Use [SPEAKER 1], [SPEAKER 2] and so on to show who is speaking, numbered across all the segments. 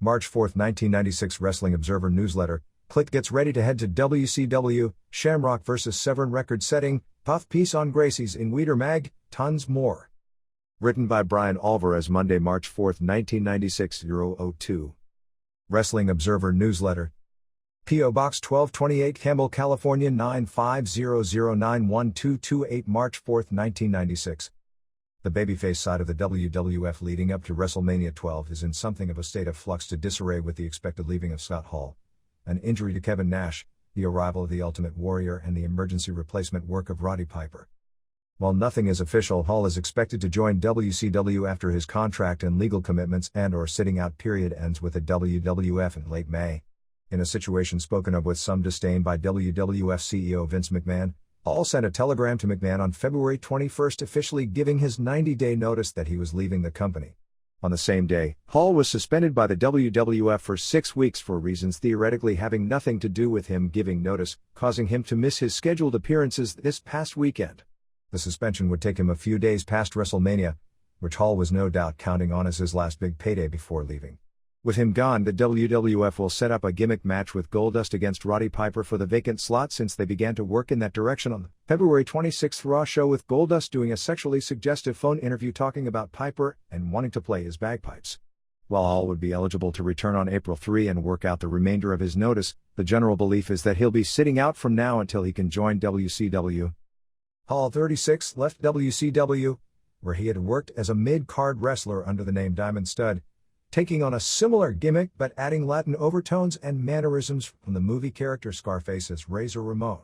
[SPEAKER 1] March 4, 1996 Wrestling Observer Newsletter. Click gets ready to head to WCW, Shamrock vs. Severn record-setting, puff piece on Gracie's in Weeder Mag, tons more. Written by Brian Alvarez Monday, March 4, 1996 002. Wrestling Observer Newsletter. P.O. Box 1228 Campbell, California 950091228 March 4, 1996. The babyface side of the WWF leading up to WrestleMania 12 is in something of a state of flux to disarray with the expected leaving of Scott Hall, an injury to Kevin Nash, the arrival of the Ultimate Warrior and the emergency replacement work of Roddy Piper. While nothing is official, Hall is expected to join WCW after his contract and legal commitments and/or sitting out period ends with the WWF in late May. In a situation spoken of with some disdain by WWF CEO Vince McMahon, Hall sent a telegram to McMahon on February 21 officially giving his 90-day notice that he was leaving the company. On the same day, Hall was suspended by the WWF for 6 weeks for reasons theoretically having nothing to do with him giving notice, causing him to miss his scheduled appearances this past weekend. The suspension would take him a few days past WrestleMania, which Hall was no doubt counting on as his last big payday before leaving. With him gone, the WWF will set up a gimmick match with Goldust against Roddy Piper for the vacant slot since they began to work in that direction on the February 26 Raw show, with Goldust doing a sexually suggestive phone interview talking about Piper and wanting to play his bagpipes. While Hall would be eligible to return on April 3 and work out the remainder of his notice, the general belief is that he'll be sitting out from now until he can join WCW. Hall, 36, left WCW, where he had worked as a mid-card wrestler under the name Diamond Stud, taking on a similar gimmick but adding Latin overtones and mannerisms from the movie character Scarface as Razor Ramon.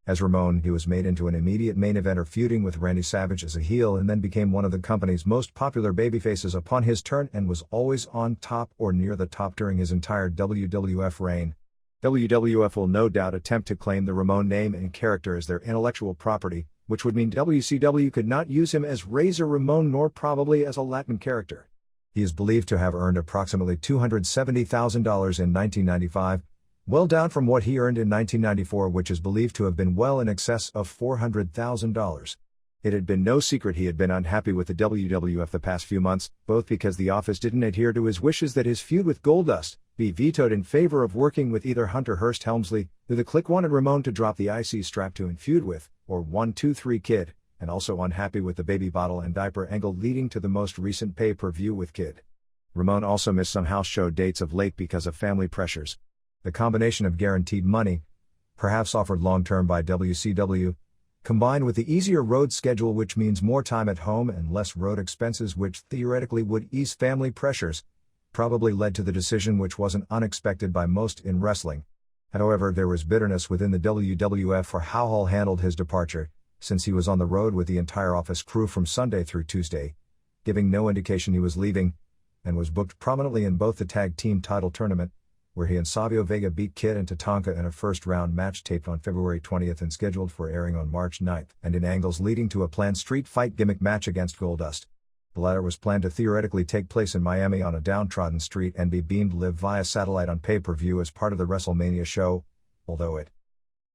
[SPEAKER 1] As Ramon, he was made into an immediate main eventer, feuding with Randy Savage as a heel, and then became one of the company's most popular babyfaces upon his turn and was always on top or near the top during his entire WWF reign. WWF will no doubt attempt to claim the Ramon name and character as their intellectual property, which would mean WCW could not use him as Razor Ramon nor probably as a Latin character. He is believed to have earned approximately $270,000 in 1995, well down from what he earned in 1994, which is believed to have been well in excess of $400,000. It had been no secret he had been unhappy with the WWF the past few months, both because the office didn't adhere to his wishes that his feud with Goldust be vetoed in favor of working with either Hunter Hearst Helmsley, who the Clique wanted Ramon to drop the IC strap to and feud with, or 1-2-3 Kid, and also unhappy with the baby bottle and diaper angle leading to the most recent pay-per-view with Kid. Ramon also missed some house show dates of late because of family pressures. The combination of guaranteed money, perhaps offered long-term by WCW, combined with the easier road schedule, which means more time at home and less road expenses, which theoretically would ease family pressures, probably led to the decision, which wasn't unexpected by most in wrestling. However, there was bitterness within the WWF for how Hall handled his departure, since he was on the road with the entire office crew from Sunday through Tuesday, giving no indication he was leaving, and was booked prominently in both the tag team title tournament, where he and Savio Vega beat Kid and Tatanka in a first-round match taped on February 20th and scheduled for airing on March 9th, and in angles leading to a planned street fight gimmick match against Goldust. The latter was planned to theoretically take place in Miami on a downtrodden street and be beamed live via satellite on pay-per-view as part of the WrestleMania show, although it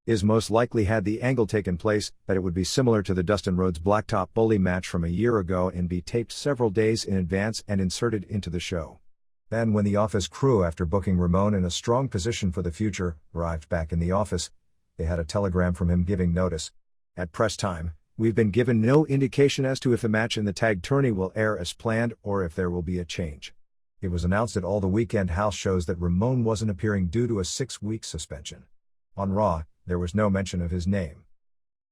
[SPEAKER 1] is most likely, had the angle taken place, that it would be similar to the Dustin Rhodes Blacktop Bully match from a year ago and be taped several days in advance and inserted into the show. Then, when the office crew, after booking Ramon in a strong position for the future, arrived back in the office, they had a telegram from him giving notice. At press time, we've been given no indication as to if the match in the tag tourney will air as planned or if there will be a change. It was announced at all the weekend house shows that Ramon wasn't appearing due to a 6-week suspension. On Raw, there was no mention of his name.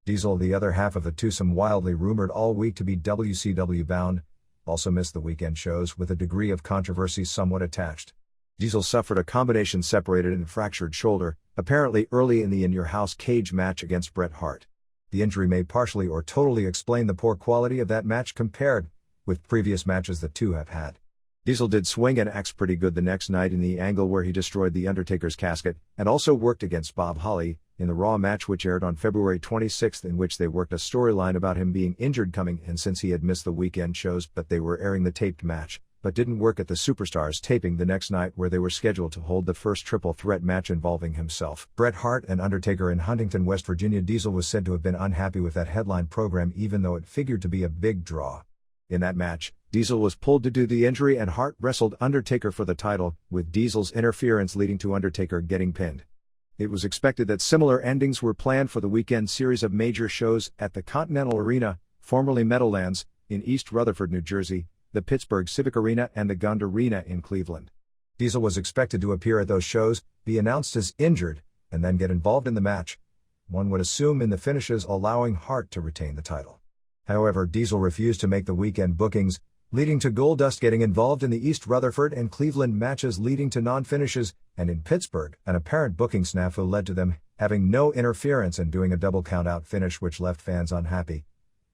[SPEAKER 1] Diesel, the other half of the twosome wildly rumored all week to be WCW bound, also missed the weekend shows with a degree of controversy somewhat attached. Diesel suffered a combination separated and fractured shoulder, apparently early in the In Your House cage match against Bret Hart. The injury may partially or totally explain the poor quality of that match compared with previous matches the two have had. Diesel did swing and axe pretty good the next night in the angle where he destroyed The Undertaker's casket, and also worked against Bob Holly in the Raw match, which aired on February 26th, in which they worked a storyline about him being injured coming in since he had missed the weekend shows, but they were airing the taped match, but didn't work at the Superstars taping the next night, where they were scheduled to hold the first triple threat match involving himself, Bret Hart, and Undertaker in Huntington, West Virginia. Diesel was said to have been unhappy with that headline program, even though it figured to be a big draw. In that match, Diesel was pulled due to the injury and Hart wrestled Undertaker for the title, with Diesel's interference leading to Undertaker getting pinned. It was expected that similar endings were planned for the weekend series of major shows at the Continental Arena, formerly Meadowlands, in East Rutherford, New Jersey, the Pittsburgh Civic Arena and the Gund Arena in Cleveland. Diesel was expected to appear at those shows, be announced as injured, and then get involved in the match. One would assume in the finishes, allowing Hart to retain the title. However, Diesel refused to make the weekend bookings, leading to Goldust getting involved in the East Rutherford and Cleveland matches, leading to non-finishes, and in Pittsburgh, an apparent booking snafu led to them having no interference and doing a double count-out finish, which left fans unhappy,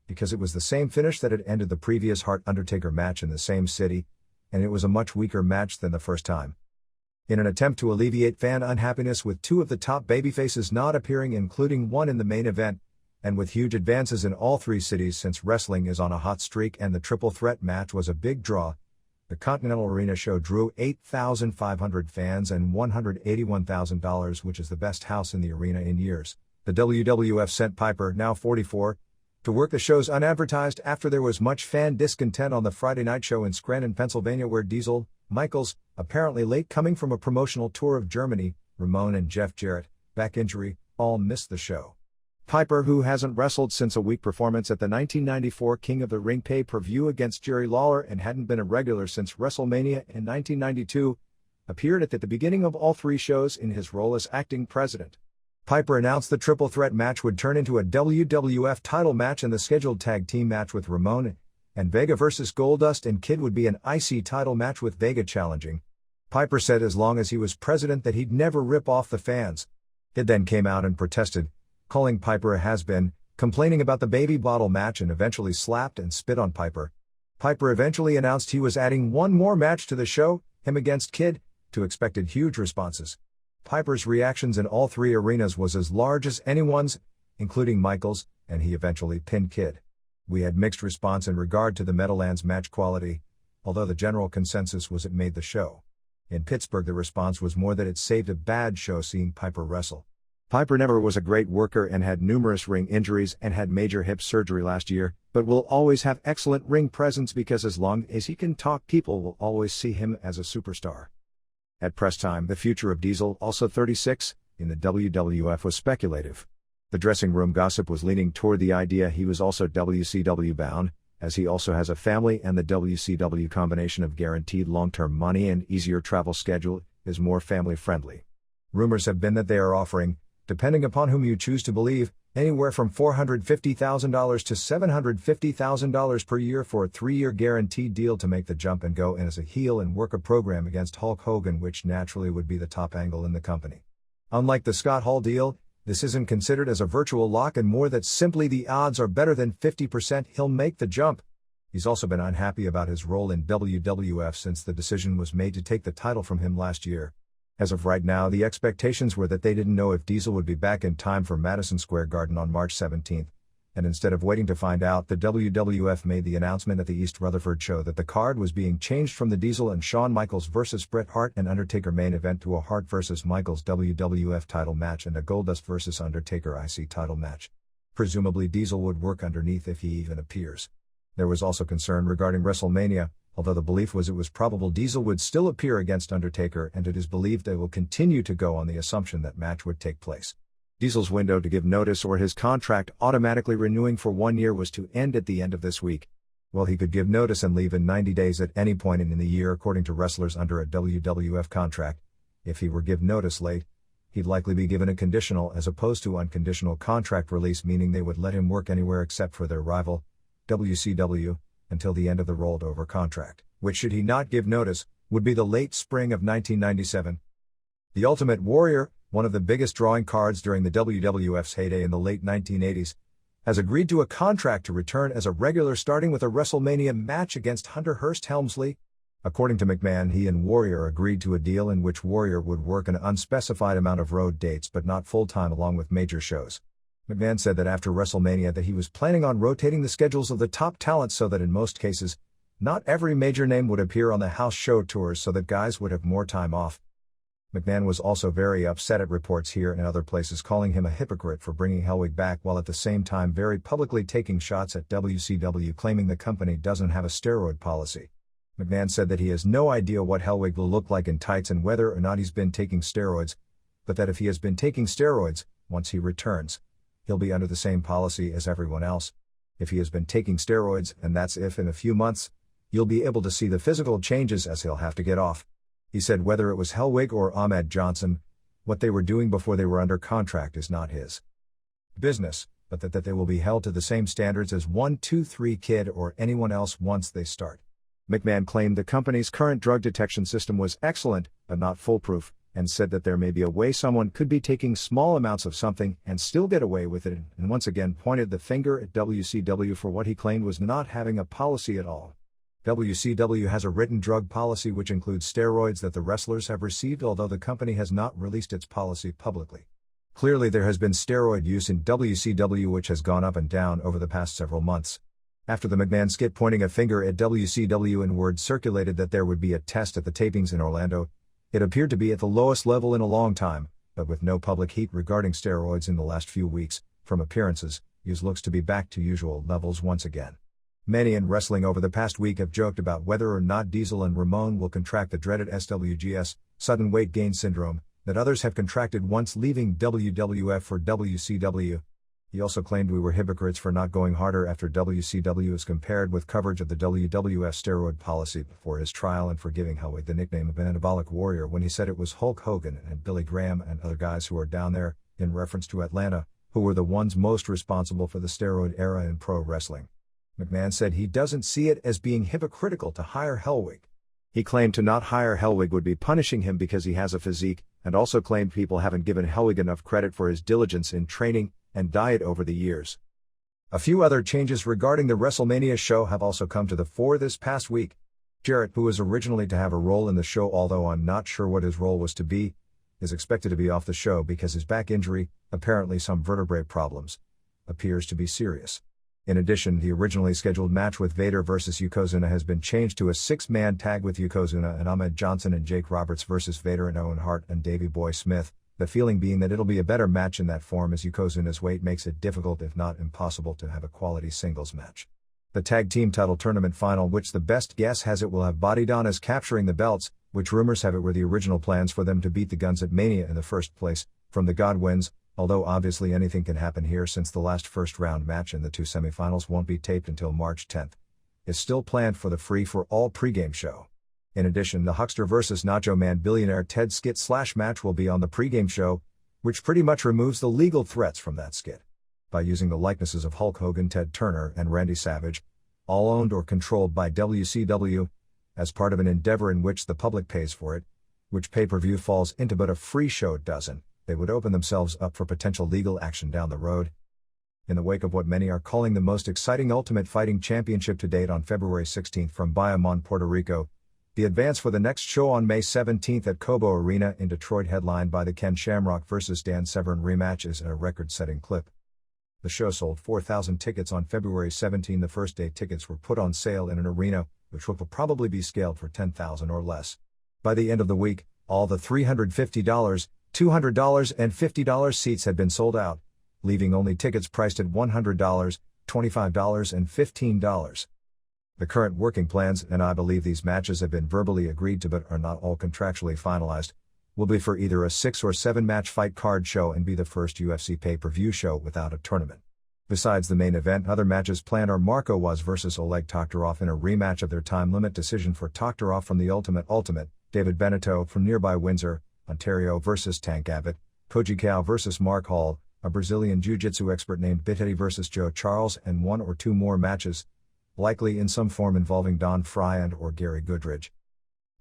[SPEAKER 1] because it was the same finish that had ended the previous Hart-Undertaker match in the same city, and it was a much weaker match than the first time. In an attempt to alleviate fan unhappiness with two of the top babyfaces not appearing, including one in the main event, and with huge advances in all three cities since wrestling is on a hot streak and the triple threat match was a big draw, the Continental Arena show drew 8,500 fans and $181,000, which is the best house in the arena in years. The WWF sent Piper, now 44, to work the shows unadvertised after there was much fan discontent on the Friday night show in Scranton, Pennsylvania, where Diesel, Michaels, apparently late coming from a promotional tour of Germany, Ramon and Jeff Jarrett, back injury, all missed the show. Piper, who hasn't wrestled since a weak performance at the 1994 King of the Ring pay-per-view against Jerry Lawler and hadn't been a regular since WrestleMania in 1992, appeared at the beginning of all three shows in his role as acting president. Piper announced the triple threat match would turn into a WWF title match, and the scheduled tag team match with Ramon and Vega versus Goldust and Kid would be an IC title match with Vega challenging. Piper said as long as he was president that he'd never rip off the fans. Kid then came out and protested, calling Piper a has-been, complaining about the baby bottle match, and eventually slapped and spit on Piper. Piper eventually announced he was adding one more match to the show, him against Kid, to expected huge responses. Piper's reactions in all three arenas was as large as anyone's, including Michaels, and he eventually pinned Kid. We had mixed response in regard to the Meadowlands match quality, although the general consensus was it made the show. In Pittsburgh, the response was more that it saved a bad show seeing Piper wrestle. Piper never was a great worker and had numerous ring injuries and had major hip surgery last year, but will always have excellent ring presence because as long as he can talk, people will always see him as a superstar. At press time, the future of Diesel, also 36, in the WWF was speculative. The dressing room gossip was leaning toward the idea he was also WCW bound, as he also has a family and the WCW combination of guaranteed long-term money and easier travel schedule is more family-friendly. Rumors have been that they are offering, depending upon whom you choose to believe, anywhere from $450,000 to $750,000 per year for a 3-year guaranteed deal to make the jump and go in as a heel and work a program against Hulk Hogan, which naturally would be the top angle in the company. Unlike the Scott Hall deal, this isn't considered as a virtual lock and more that simply the odds are better than 50% he'll make the jump. He's also been unhappy about his role in WWF since the decision was made to take the title from him last year. As of right now, the expectations were that they didn't know if Diesel would be back in time for Madison Square Garden on March 17, and instead of waiting to find out, the WWF made the announcement at the East Rutherford show that the card was being changed from the Diesel and Shawn Michaels vs. Bret Hart and Undertaker main event to a Hart vs. Michaels WWF title match and a Goldust vs. Undertaker IC title match. Presumably Diesel would work underneath if he even appears. There was also concern regarding WrestleMania, although the belief was it was probable Diesel would still appear against Undertaker, and it is believed they will continue to go on the assumption that match would take place. Diesel's window to give notice or his contract automatically renewing for 1 year was to end at the end of this week. Well, he could give notice and leave in 90 days at any point in the year according to wrestlers under a WWF contract. If he were give notice late, he'd likely be given a conditional as opposed to unconditional contract release, meaning they would let him work anywhere except for their rival, WCW, until the end of the rolled over contract, which, should he not give notice, would be the late spring of 1997. The Ultimate Warrior, one of the biggest drawing cards during the WWF's heyday in the late 1980s, has agreed to a contract to return as a regular starting with a WrestleMania match against Hunter Hearst Helmsley. According to McMahon, he and Warrior agreed to a deal in which Warrior would work an unspecified amount of road dates but not full-time along with major shows. McMahon said that after WrestleMania that he was planning on rotating the schedules of the top talent so that in most cases, not every major name would appear on the house show tours so that guys would have more time off. McMahon was also very upset at reports here and other places calling him a hypocrite for bringing Hellwig back, while at the same time very publicly taking shots at WCW, claiming the company doesn't have a steroid policy. McMahon said that he has no idea what Hellwig will look like in tights and whether or not he's been taking steroids, but that if he has been taking steroids, once he returns, he'll be under the same policy as everyone else. If he has been taking steroids, and that's if in a few months, you'll be able to see the physical changes as he'll have to get off. He said whether it was Hellwig or Ahmed Johnson, what they were doing before they were under contract is not his business, but that they will be held to the same standards as 1-2-3 Kid or anyone else once they start. McMahon claimed the company's current drug detection system was excellent, but not foolproof, and said that there may be a way someone could be taking small amounts of something and still get away with it, and once again pointed the finger at WCW for what he claimed was not having a policy at all. WCW has a written drug policy which includes steroids that the wrestlers have received, although the company has not released its policy publicly. Clearly there has been steroid use in WCW which has gone up and down over the past several months. After the McMahon skit pointing a finger at WCW and word circulated that there would be a test at the tapings in Orlando, it appeared to be at the lowest level in a long time, but with no public heat regarding steroids in the last few weeks, from appearances, use looks to be back to usual levels once again. Many in wrestling over the past week have joked about whether or not Diesel and Ramon will contract the dreaded SWGS, sudden weight gain syndrome, that others have contracted once leaving WWF for WCW. He also claimed we were hypocrites for not going harder after WCW is compared with coverage of the WWF steroid policy before his trial, and for giving Hellwig the nickname of an anabolic warrior when he said it was Hulk Hogan and Billy Graham and other guys who are down there, in reference to Atlanta, who were the ones most responsible for the steroid era in pro wrestling. McMahon said he doesn't see it as being hypocritical to hire Hellwig. He claimed to not hire Hellwig would be punishing him because he has a physique, and also claimed people haven't given Hellwig enough credit for his diligence in training and diet over the years. A few other changes regarding the WrestleMania show have also come to the fore this past week. Jarrett, who was originally to have a role in the show, although I'm not sure what his role was to be, is expected to be off the show because his back injury, apparently some vertebrae problems, appears to be serious. In addition, the originally scheduled match with Vader vs. Yokozuna has been changed to a 6-man tag with Yokozuna and Ahmed Johnson and Jake Roberts vs. Vader and Owen Hart and Davey Boy Smith, the feeling being that it'll be a better match in that form as Yokozuna's weight makes it difficult if not impossible to have a quality singles match. The tag team title tournament final, which the best guess has it will have Body Donnas capturing the belts, which rumors have it were the original plans for them to beat the Guns at Mania in the first place, from the Godwins, although obviously anything can happen here since the last first-round match in the 2 semifinals won't be taped until March 10th, is still planned for the free-for-all pregame show. In addition, the Huckster vs. Nacho Man billionaire Ted skit / match will be on the pregame show, which pretty much removes the legal threats from that skit. By using the likenesses of Hulk Hogan, Ted Turner, and Randy Savage, all owned or controlled by WCW, as part of an endeavor in which the public pays for it, which pay-per-view falls into but a free show doesn't, they would open themselves up for potential legal action down the road. In the wake of what many are calling the most exciting Ultimate Fighting Championship to date on February 16 from Bayamon, Puerto Rico, the advance for the next show on May 17 at Cobo Arena in Detroit, headlined by the Ken Shamrock vs. Dan Severn rematch, is a record-setting clip. The show sold 4,000 tickets on February 17. The first day tickets were put on sale in an arena, which will probably be scaled for 10,000 or less. By the end of the week, all the $350, $200, and $50 seats had been sold out, leaving only tickets priced at $100, $25, and $15. The current working plans, and I believe these matches have been verbally agreed to but are not all contractually finalized, will be for either a 6 or 7 match fight card show and be the first UFC pay-per-view show without a tournament. Besides the main event, other matches planned are Marco Waz vs. Oleg Toktarov in a rematch of their time limit decision for Toktarov from the Ultimate, David Beneteau from nearby Windsor, Ontario vs. Tank Abbott, Koji Kao vs. Mark Hall, a Brazilian jiu-jitsu expert named Bittetti vs. Joe Charles, and 1 or 2 more matches, likely in some form involving Don Fry and or Gary Goodridge.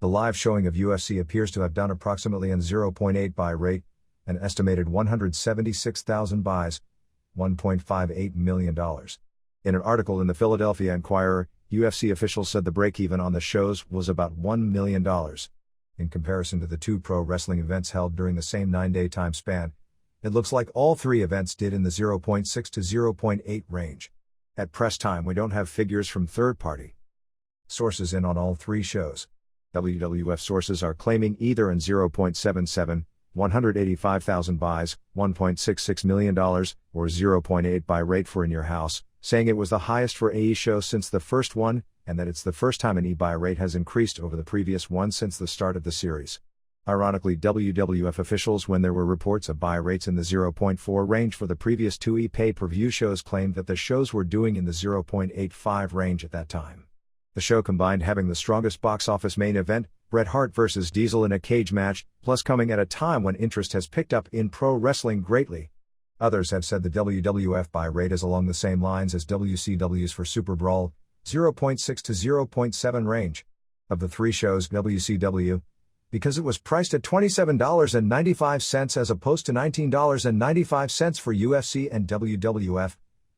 [SPEAKER 1] The live showing of UFC appears to have done approximately an 0.8 buy rate, an estimated 176,000 buys, $1.58 million. In an article in the Philadelphia Inquirer, UFC officials said the break-even on the shows was about $1 million. In comparison to the 2 pro wrestling events held during the same 9-day time span, it looks like all 3 events did in the 0.6 to 0.8 range. At press time, we don't have figures from third-party sources in on all 3 shows. WWF sources are claiming either an 0.77, 185,000 buys, $1.66 million, or 0.8 buy rate for In Your House, saying it was the highest for AE show since the first one, and that it's the first time an e-buy rate has increased over the previous one since the start of the series. Ironically, WWF officials, when there were reports of buy rates in the 0.4 range for the previous two pay-per-view shows, claimed that the shows were doing in the 0.85 range at that time. The show combined having the strongest box office main event, Bret Hart vs. Diesel in a cage match, plus coming at a time when interest has picked up in pro wrestling greatly. Others have said the WWF buy rate is along the same lines as WCW's for Super Brawl, 0.6 to 0.7 range. Of the three shows, WCW, because it was priced at $27.95 as opposed to $19.95 for UFC and WWF,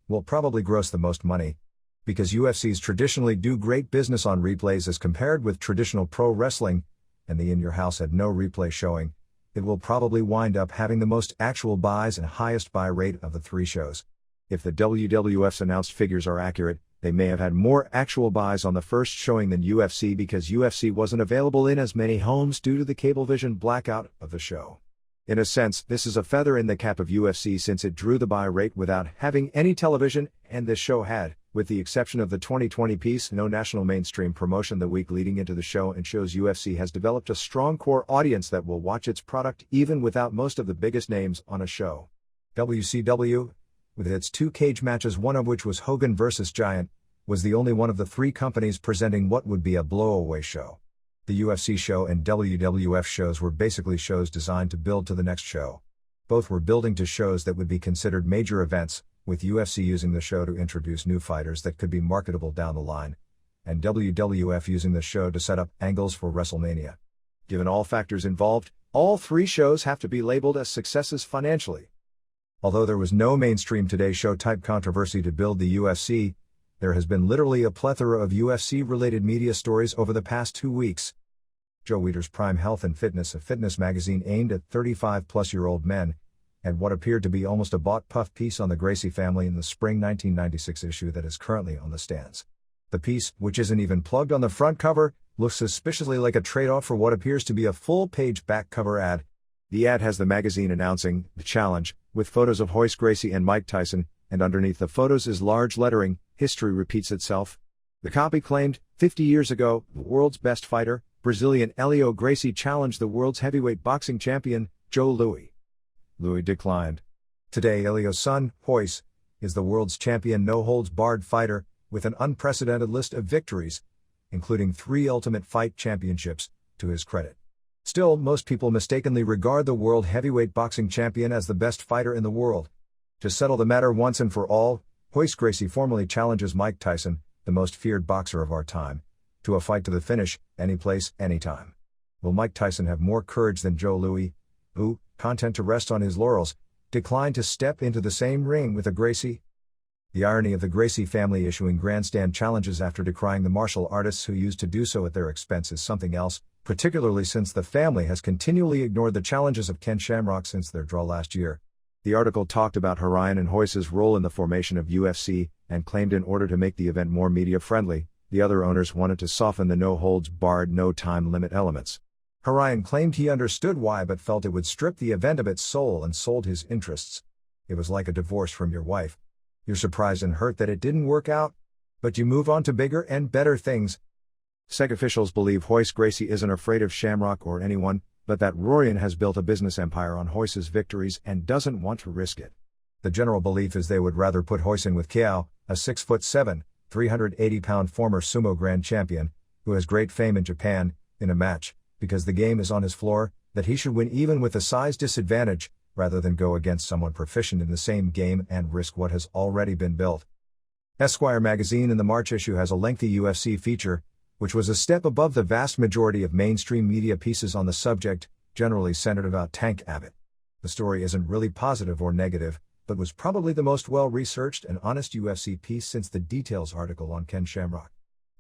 [SPEAKER 1] will probably gross the most money. Because UFCs traditionally do great business on replays as compared with traditional pro wrestling, and the In Your House had no replay showing, it will probably wind up having the most actual buys and highest buy rate of the three shows. If the WWF's announced figures are accurate, they may have had more actual buys on the first showing than UFC because UFC wasn't available in as many homes due to the Cablevision blackout of the show. In a sense, this is a feather in the cap of UFC since it drew the buy rate without having any television, and this show had, with the exception of the 2020 piece, no national mainstream promotion the week leading into the show, and shows UFC has developed a strong core audience that will watch its product even without most of the biggest names on a show. WCW, with its two cage matches, one of which was Hogan vs. Giant, was the only one of the three companies presenting what would be a blowaway show. The UFC show and WWF shows were basically shows designed to build to the next show. Both were building to shows that would be considered major events, with UFC using the show to introduce new fighters that could be marketable down the line, and WWF using the show to set up angles for WrestleMania. Given all factors involved, all three shows have to be labeled as successes financially. Although there was no mainstream Today Show-type controversy to build the UFC, there has been literally a plethora of UFC-related media stories over the past 2 weeks. Joe Weider's Prime Health and Fitness, a fitness magazine aimed at 35-plus-year-old men, had what appeared to be almost a bought puff piece on the Gracie family in the spring 1996 issue that is currently on the stands. The piece, which isn't even plugged on the front cover, looks suspiciously like a trade-off for what appears to be a full-page back cover ad. The ad has the magazine announcing The Challenge, with photos of Royce Gracie and Mike Tyson, and underneath the photos is large lettering, "History repeats itself." The copy claimed, 50 years ago, the world's best fighter, Brazilian Helio Gracie, challenged the world's heavyweight boxing champion, Joe Louis. Louis declined. Today, Helio's son, Royce, is the world's champion no-holds-barred fighter, with an unprecedented list of victories, including 3 Ultimate Fight championships, to his credit. Still, most people mistakenly regard the world heavyweight boxing champion as the best fighter in the world. To settle the matter once and for all, Royce Gracie formally challenges Mike Tyson, the most feared boxer of our time, to a fight to the finish, any place, anytime. Will Mike Tyson have more courage than Joe Louis, who, content to rest on his laurels, declined to step into the same ring with a Gracie? The irony of the Gracie family issuing grandstand challenges after decrying the martial artists who used to do so at their expense is something else, particularly since the family has continually ignored the challenges of Ken Shamrock since their draw last year. The article talked about Horion and Royce's role in the formation of UFC, and claimed in order to make the event more media-friendly, the other owners wanted to soften the no-holds-barred, no-time limit elements. Horion claimed he understood why but felt it would strip the event of its soul and sold his interests. It was like a divorce from your wife. You're surprised and hurt that it didn't work out, but you move on to bigger and better things. SEG officials believe Royce Gracie isn't afraid of Shamrock or anyone, but that Rorion has built a business empire on Royce's victories and doesn't want to risk it. The general belief is they would rather put Royce in with Kiao, a 6'7", 380-pound former sumo grand champion, who has great fame in Japan, in a match, because the game is on his floor, that he should win even with a size disadvantage, rather than go against someone proficient in the same game and risk what has already been built. Esquire magazine in the March issue has a lengthy UFC feature, which was a step above the vast majority of mainstream media pieces on the subject, generally centered about Tank Abbott. The story isn't really positive or negative, but was probably the most well-researched and honest UFC piece since the Details article on Ken Shamrock.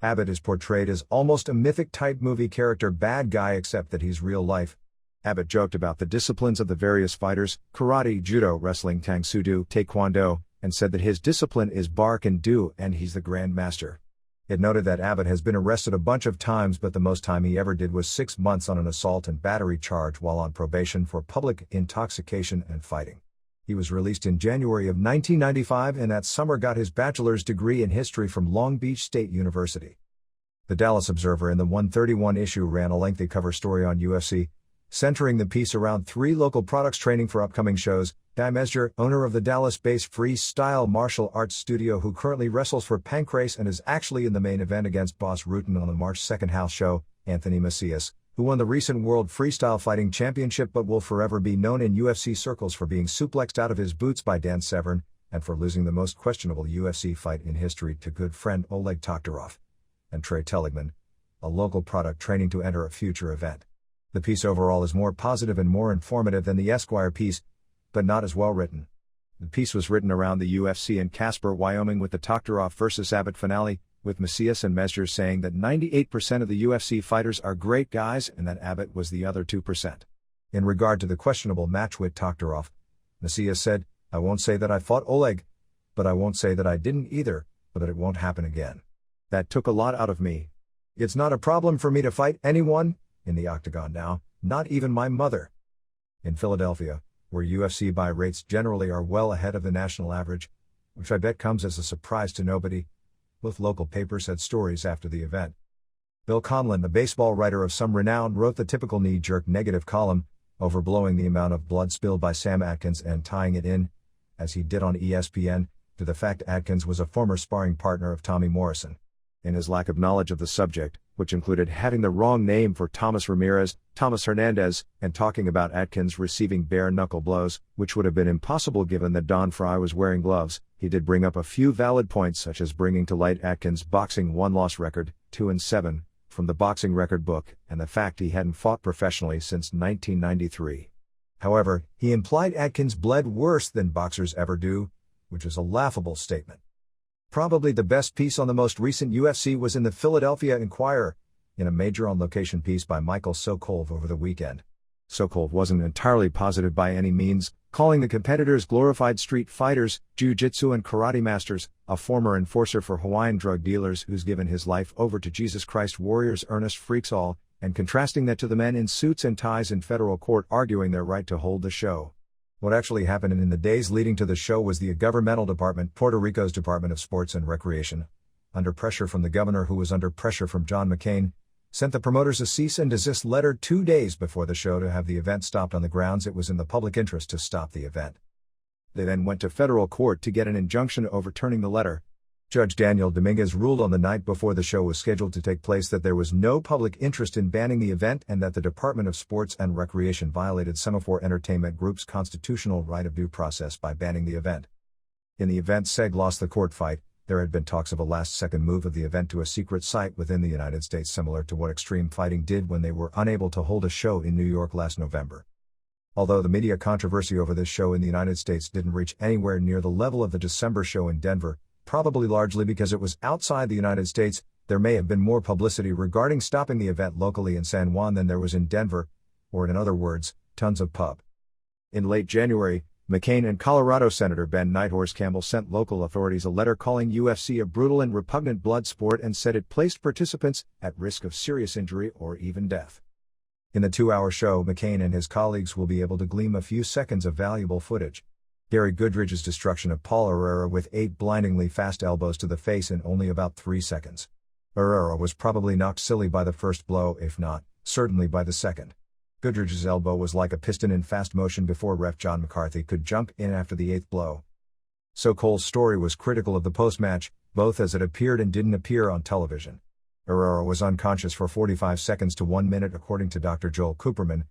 [SPEAKER 1] Abbott is portrayed as almost a mythic-type movie character bad guy, except that he's real life. Abbott joked about the disciplines of the various fighters, karate, judo, wrestling, tang soo do, taekwondo, and said that his discipline is bark and do and he's the Grand Master. It noted that Abbott has been arrested a bunch of times, but the most time he ever did was 6 months on an assault and battery charge while on probation for public intoxication and fighting. He was released in January of 1995 and that summer got his bachelor's degree in history from Long Beach State University. The Dallas Observer in the 131 issue ran a lengthy cover story on UFC, centering the piece around 3 local products training for upcoming shows. Guy Mesger, owner of the Dallas-based freestyle martial arts studio who currently wrestles for Pancrase and is actually in the main event against Boss Rutan on the March 2nd house show, Anthony Macias, who won the recent World Freestyle Fighting Championship but will forever be known in UFC circles for being suplexed out of his boots by Dan Severn, and for losing the most questionable UFC fight in history to good friend Oleg Toktarov, and Trey Teligman, a local product training to enter a future event. The piece overall is more positive and more informative than the Esquire piece, but not as well written. The piece was written around the UFC in Casper, Wyoming with the Toktarov vs. Abbott finale, with Macias and Mesger saying that 98% of the UFC fighters are great guys and that Abbott was the other 2%. In regard to the questionable match with Toktarov, Macias said, "I won't say that I fought Oleg, but I won't say that I didn't either, but that it won't happen again. That took a lot out of me. It's not a problem for me to fight anyone in the octagon now, not even my mother." In Philadelphia, where UFC buy rates generally are well ahead of the national average, which I bet comes as a surprise to nobody, both local papers had stories after the event. Bill Conlon, a baseball writer of some renown, wrote the typical knee-jerk negative column, overblowing the amount of blood spilled by Sam Atkins and tying it in, as he did on ESPN, to the fact Atkins was a former sparring partner of Tommy Morrison. In his lack of knowledge of the subject, which included having the wrong name for Thomas Ramirez, Thomas Hernandez, and talking about Atkins receiving bare-knuckle blows, which would have been impossible given that Don Fry was wearing gloves, he did bring up a few valid points such as bringing to light Atkins' boxing one-loss record, 2-7, from the boxing record book, and the fact he hadn't fought professionally since 1993. However, he implied Atkins bled worse than boxers ever do, which is a laughable statement. Probably the best piece on the most recent UFC was in the Philadelphia Inquirer, in a major on-location piece by Michael Sokolov over the weekend. Sokolov wasn't entirely positive by any means, calling the competitors glorified street fighters, jiu-jitsu and karate masters, a former enforcer for Hawaiian drug dealers who's given his life over to Jesus Christ warriors, earnest freaks all, and contrasting that to the men in suits and ties in federal court arguing their right to hold the show. What actually happened in the days leading to the show was the governmental department, Puerto Rico's Department of Sports and Recreation, under pressure from the governor who was under pressure from John McCain, sent the promoters a cease and desist letter 2 days before the show to have the event stopped on the grounds it was in the public interest to stop the event. They then went to federal court to get an injunction overturning the letter. Judge Daniel Dominguez ruled on the night before the show was scheduled to take place that there was no public interest in banning the event and that the Department of Sports and Recreation violated Semaphore Entertainment Group's constitutional right of due process by banning the event. In the event SEG lost the court fight, there had been talks of a last-second move of the event to a secret site within the United States similar to what Extreme Fighting did when they were unable to hold a show in New York last November. Although the media controversy over this show in the United States didn't reach anywhere near the level of the December show in Denver, probably largely because it was outside the United States, there may have been more publicity regarding stopping the event locally in San Juan than there was in Denver, or in other words, tons of pub. In late January, McCain and Colorado Senator Ben Nighthorse Campbell sent local authorities a letter calling UFC a brutal and repugnant blood sport and said it placed participants at risk of serious injury or even death. In the 2-hour show, McCain and his colleagues will be able to glean a few seconds of valuable footage. Gary Goodridge's destruction of Paul Herrera with 8 blindingly fast elbows to the face in only about 3 seconds. Herrera was probably knocked silly by the first blow, if not, certainly by the second. Goodridge's elbow was like a piston in fast motion before ref John McCarthy could jump in after the 8th blow. So Cole's story was critical of the post-match, both as it appeared and didn't appear on television. Herrera was unconscious for 45 seconds to 1 minute according to Dr. Joel Cooperman,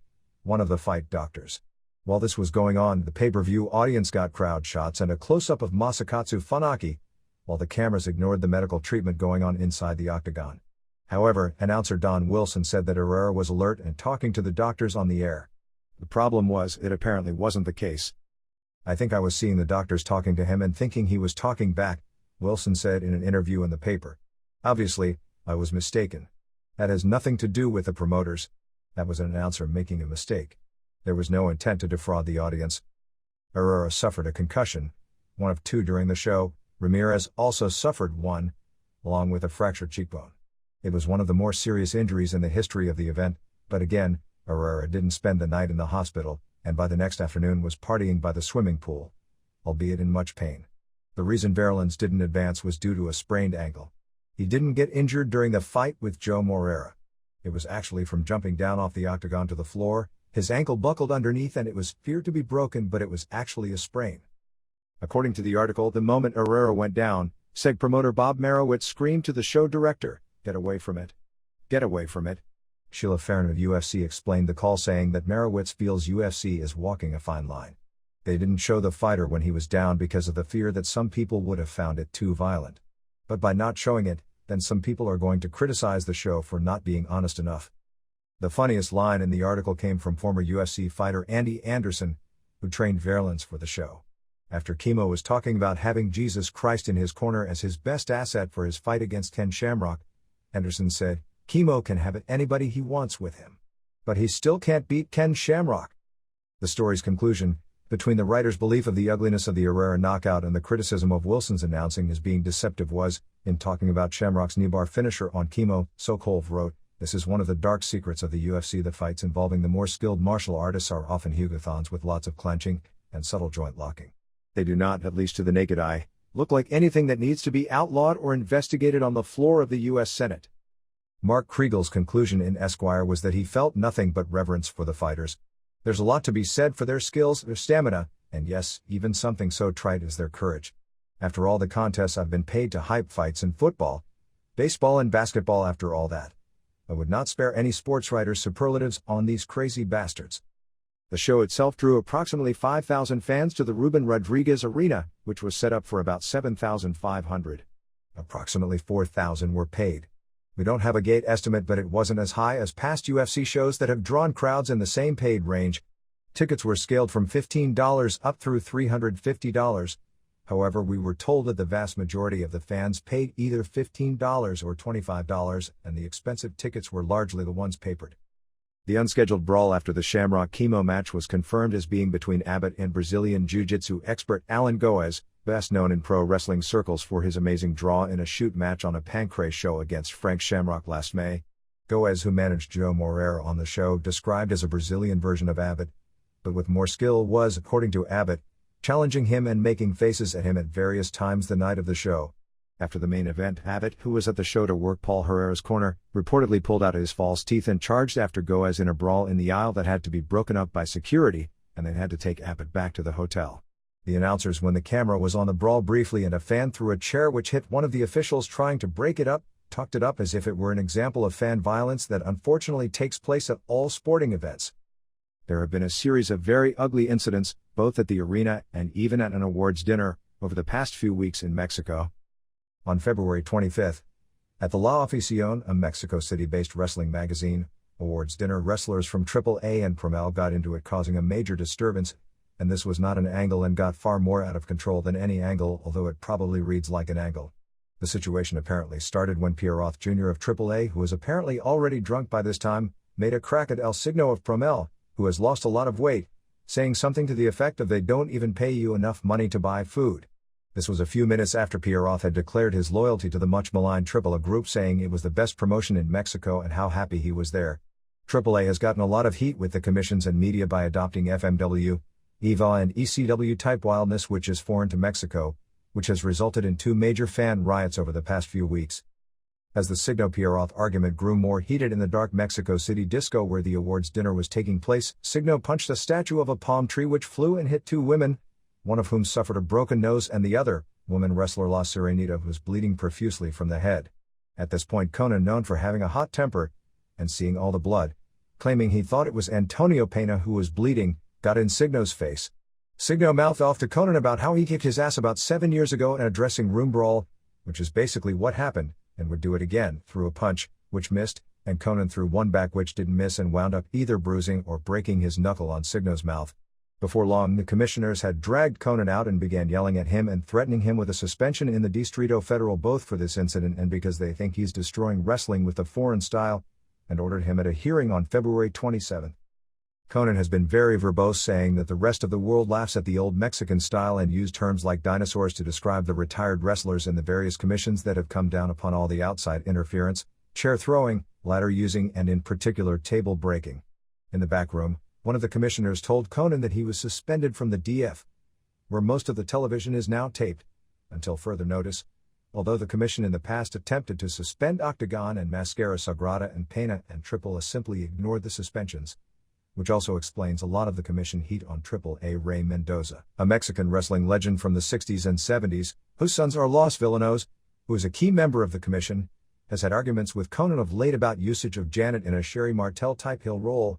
[SPEAKER 1] one of the fight doctors. While this was going on, the pay-per-view audience got crowd shots and a close-up of Masakatsu Funaki, while the cameras ignored the medical treatment going on inside the octagon. However, announcer Don Wilson said that Herrera was alert and talking to the doctors on the air. The problem was, it apparently wasn't the case. "I think I was seeing the doctors talking to him and thinking he was talking back," Wilson said in an interview in the paper. "Obviously, I was mistaken. That has nothing to do with the promoters. That was an announcer making a mistake. There was no intent to defraud the audience." Herrera suffered a concussion, one of 2 during the show. Ramirez also suffered one, along with a fractured cheekbone. It was one of the more serious injuries in the history of the event, but again, Herrera didn't spend the night in the hospital, and by the next afternoon was partying by the swimming pool, albeit in much pain. The reason Verlins didn't advance was due to a sprained ankle. He didn't get injured during the fight with Joe Moreira. It was actually from jumping down off the octagon to the floor. His ankle buckled underneath and it was feared to be broken, but it was actually a sprain. According to the article, the moment Herrera went down, SEG promoter Bob Marowitz screamed to the show director, "Get away from it. Get away from it." Sheila Farron of UFC explained the call, saying that Marowitz feels UFC is walking a fine line. They didn't show the fighter when he was down because of the fear that some people would have found it too violent. But by not showing it, then some people are going to criticize the show for not being honest enough. The funniest line in the article came from former UFC fighter Andy Anderson, who trained Verlins for the show. After Kimo was talking about having Jesus Christ in his corner as his best asset for his fight against Ken Shamrock, Anderson said, "Kimo can have anybody he wants with him. But he still can't beat Ken Shamrock." The story's conclusion, between the writer's belief of the ugliness of the Herrera knockout and the criticism of Wilson's announcing as being deceptive, was, in talking about Shamrock's knee-bar finisher on Kimo, Sokol wrote, "This is one of the dark secrets of the UFC. The fights involving the more skilled martial artists are often hugathons with lots of clenching and subtle joint locking. They do not, at least to the naked eye, look like anything that needs to be outlawed or investigated on the floor of the U.S. Senate." Mark Kriegel's conclusion in Esquire was that he felt nothing but reverence for the fighters. There's a lot to be said for their skills, their stamina, and yes, even something so trite as their courage. After all the contests I've been paid to hype fights in football, baseball and basketball, after all that, I would not spare any sports writer's superlatives on these crazy bastards. The show itself drew approximately 5,000 fans to the Ruben Rodriguez Arena, which was set up for about 7,500. Approximately 4,000 were paid. We don't have a gate estimate, but it wasn't as high as past UFC shows that have drawn crowds in the same paid range. Tickets were scaled from $15 up through $350. However, we were told that the vast majority of the fans paid either $15 or $25, and the expensive tickets were largely the ones papered. The unscheduled brawl after the Shamrock Kimo match was confirmed as being between Abbott and Brazilian Jiu-Jitsu expert Alan Goes, best known in pro wrestling circles for his amazing draw in a shoot match on a Pancrase show against Frank Shamrock last May. Goes, who managed Joe Moreira on the show, described as a Brazilian version of Abbott, but with more skill, was, according to Abbott, challenging him and making faces at him at various times the night of the show. After the main event, Abbott, who was at the show to work Paul Herrera's corner, reportedly pulled out his false teeth and charged after Goes in a brawl in the aisle that had to be broken up by security, and they had to take Abbott back to the hotel. The announcers, when the camera was on the brawl briefly and a fan threw a chair which hit one of the officials trying to break it up, talked it up as if it were an example of fan violence that unfortunately takes place at all sporting events. There have been a series of very ugly incidents, both at the arena and even at an awards dinner, over the past few weeks in Mexico. On February 25th, at the La Afición, a Mexico City-based wrestling magazine, awards dinner, wrestlers from AAA and Promel got into it, causing a major disturbance, and this was not an angle and got far more out of control than any angle, although it probably reads like an angle. The situation apparently started when Pierre Roth Jr. of AAA, who was apparently already drunk by this time, made a crack at El Signo of Promel, who has lost a lot of weight, saying something to the effect of, "They don't even pay you enough money to buy food." This was a few minutes after Pierre Roth had declared his loyalty to the much-maligned AAA group, saying it was the best promotion in Mexico and how happy he was there. AAA has gotten a lot of heat with the commissions and media by adopting FMW, EVA and ECW type wildness, which is foreign to Mexico, which has resulted in 2 major fan riots over the past few weeks. As the Signo-Pierre Roth argument grew more heated in the dark Mexico City disco where the awards dinner was taking place, Signo punched a statue of a palm tree which flew and hit 2 women, one of whom suffered a broken nose and the other, woman wrestler La Sirenita, was bleeding profusely from the head. At this point, Conan, known for having a hot temper, and seeing all the blood, claiming he thought it was Antonio Pena who was bleeding, got in Signo's face. Signo mouthed off to Conan about how he kicked his ass about 7 years ago in a dressing room brawl, which is basically what happened, and would do it again, threw a punch, which missed, and Conan threw one back which didn't miss and wound up either bruising or breaking his knuckle on Signo's mouth. Before long, the commissioners had dragged Conan out and began yelling at him and threatening him with a suspension in the Distrito Federal, both for this incident and because they think he's destroying wrestling with the foreign style, and ordered him at a hearing on February 27. Conan has been very verbose, saying that the rest of the world laughs at the old Mexican style and used terms like dinosaurs to describe the retired wrestlers in the various commissions that have come down upon all the outside interference, chair throwing, ladder using, and in particular table breaking. In the back room, one of the commissioners told Conan that he was suspended from the DF, where most of the television is now taped, until further notice, although the commission in the past attempted to suspend Octagon and Mascara Sagrada and Pena, and Triple A simply ignored the suspensions, which also explains a lot of the commission heat on Triple A. Rey Mendoza, a Mexican wrestling legend from the 60s and 70s, whose sons are Los Villanos, who is a key member of the commission, has had arguments with Conan of late about usage of Janet in a Sherry Martel-type heel roll,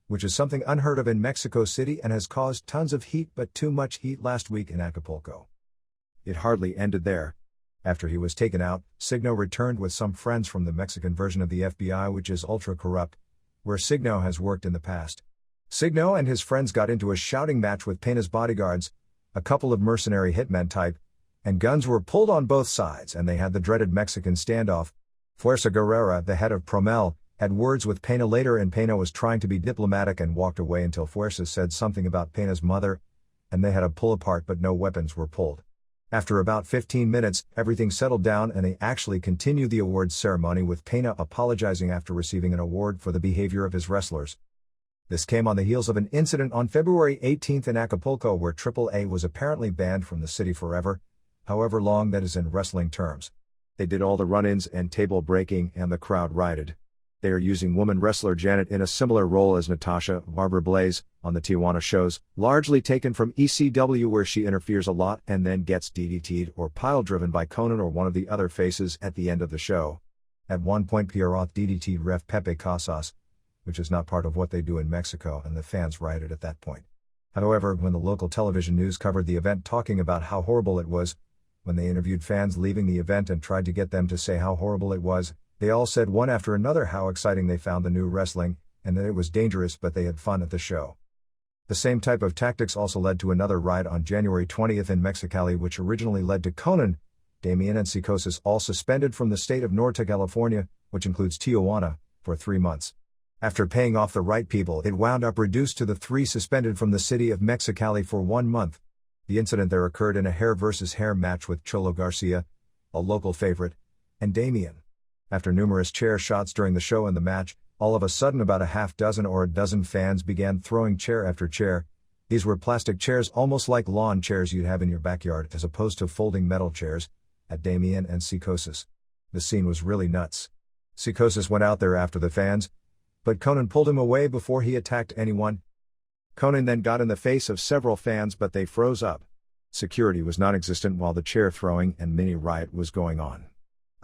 [SPEAKER 1] which is something unheard of in Mexico City and has caused tons of heat, but too much heat last week in Acapulco. It hardly ended there. After he was taken out, Signo returned with some friends from the Mexican version of the FBI, which is ultra-corrupt, where Signo has worked in the past. Signo and his friends got into a shouting match with Pena's bodyguards, a couple of mercenary hitmen type, and guns were pulled on both sides and they had the dreaded Mexican standoff. Fuerza Guerrera, the head of Promel, had words with Pena later, and Pena was trying to be diplomatic and walked away until Fuerza said something about Pena's mother, and they had a pull apart but no weapons were pulled. After about 15 minutes, everything settled down and they actually continued the awards ceremony with Pena apologizing after receiving an award for the behavior of his wrestlers. This came on the heels of an incident on February 18 in Acapulco where Triple A was apparently banned from the city forever, however long that is in wrestling terms. They did all the run-ins and table breaking and the crowd rioted. They are using woman wrestler Janet in a similar role as Natasha Barbara Blaze on the Tijuana shows, largely taken from ECW, where she interferes a lot and then gets DDT'd or pile-driven by Conan or one of the other faces at the end of the show. At one point Pierrot DDT'd ref Pepe Casas, which is not part of what they do in Mexico, and the fans rioted at that point. However, when the local television news covered the event talking about how horrible it was, when they interviewed fans leaving the event and tried to get them to say how horrible it was, they all said one after another how exciting they found the new wrestling, and that it was dangerous but they had fun at the show. The same type of tactics also led to another riot on January 20th in Mexicali, which originally led to Conan, Damien and Psicosis all suspended from the state of Norte, California, which includes Tijuana, for 3 months. After paying off the right people, it wound up reduced to the 3 suspended from the city of Mexicali for 1 month. The incident there occurred in a hair versus hair match with Cholo Garcia, a local favorite, and Damien. After numerous chair shots during the show and the match, all of a sudden about a half dozen or a dozen fans began throwing chair after chair. These were plastic chairs, almost like lawn chairs you'd have in your backyard, as opposed to folding metal chairs, at Damien and Psicosis. The scene was really nuts. Psicosis went out there after the fans, but Conan pulled him away before he attacked anyone. Conan then got in the face of several fans, but they froze up. Security was non-existent while the chair throwing and mini riot was going on.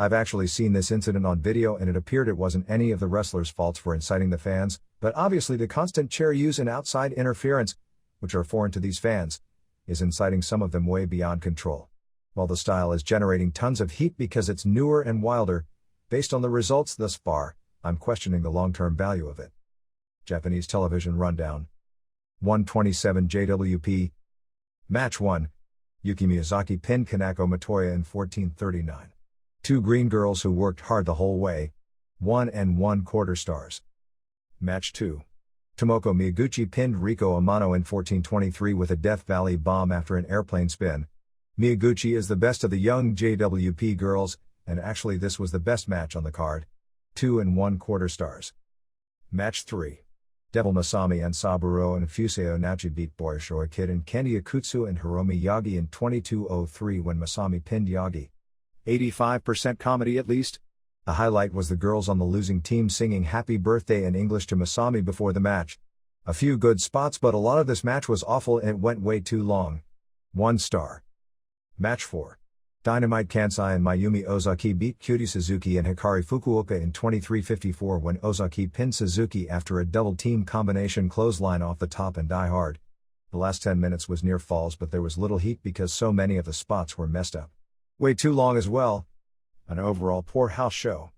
[SPEAKER 1] I've actually seen this incident on video and it appeared it wasn't any of the wrestlers' faults for inciting the fans, but obviously the constant chair use and outside interference, which are foreign to these fans, is inciting some of them way beyond control. While the style is generating tons of heat because it's newer and wilder, based on the results thus far, I'm questioning the long-term value of it. Japanese television rundown. 127 JWP. Match 1. Yuki Miyazaki pinned Kanako Matoya in 14:39. 2 green girls who worked hard the whole way. 1 1/4 stars. Match 2. Tomoko Miyaguchi pinned Riko Amano in 14:23 with a Death Valley bomb after an airplane spin. Miyaguchi is the best of the young JWP girls, and actually this was the best match on the card. 2 1/4 stars. Match 3. Devil Masami and Saburo and Fuseo Nachi beat Boyoshoa Kid and Kendi Akutsu and Hiromi Yagi in 22:03 when Masami pinned Yagi. 85% comedy at least. The highlight was the girls on the losing team singing Happy Birthday in English to Masami before the match. A few good spots, but a lot of this match was awful and it went way too long. 1 star. Match 4. Dynamite Kansai and Mayumi Ozaki beat Cutie Suzuki and Hikari Fukuoka in 23:54 when Ozaki pinned Suzuki after a double-team combination clothesline off the top and Die Hard. The last 10 minutes was near falls, but there was little heat because so many of the spots were messed up. Way too long as well. An overall poor house show.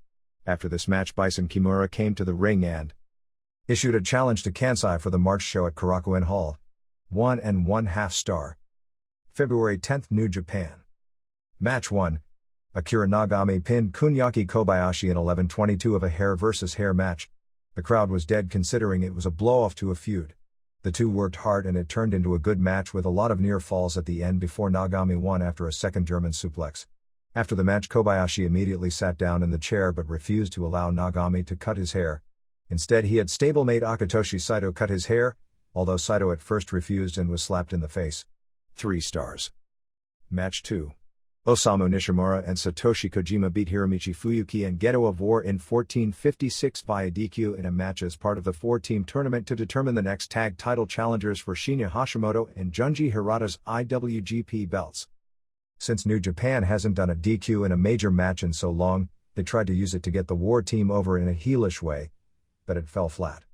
[SPEAKER 1] After this match, Bison Kimura came to the ring and issued a challenge to Kansai for the March show at Korakuen Hall. 1 1/2 star. February 10th, New Japan. Match 1. Akira Nagami pinned Kunyaki Kobayashi in 11:22 of a hair versus hair match. The crowd was dead considering it was a blow-off to a feud. The two worked hard and it turned into a good match with a lot of near falls at the end before Nagami won after a second German suplex. After the match, Kobayashi immediately sat down in the chair but refused to allow Nagami to cut his hair. Instead, he had stablemate Akitoshi Saito cut his hair, although Saito at first refused and was slapped in the face. 3 stars. Match 2. Osamu Nishimura and Satoshi Kojima beat Hiromichi Fuyuki and Geto of War in 14:56 via DQ in a match as part of the 4-team tournament to determine the next tag title challengers for Shinya Hashimoto and Junji Hirata's IWGP belts. Since New Japan hasn't done a DQ in a major match in so long, they tried to use it to get the War team over in a heelish way, but it fell flat.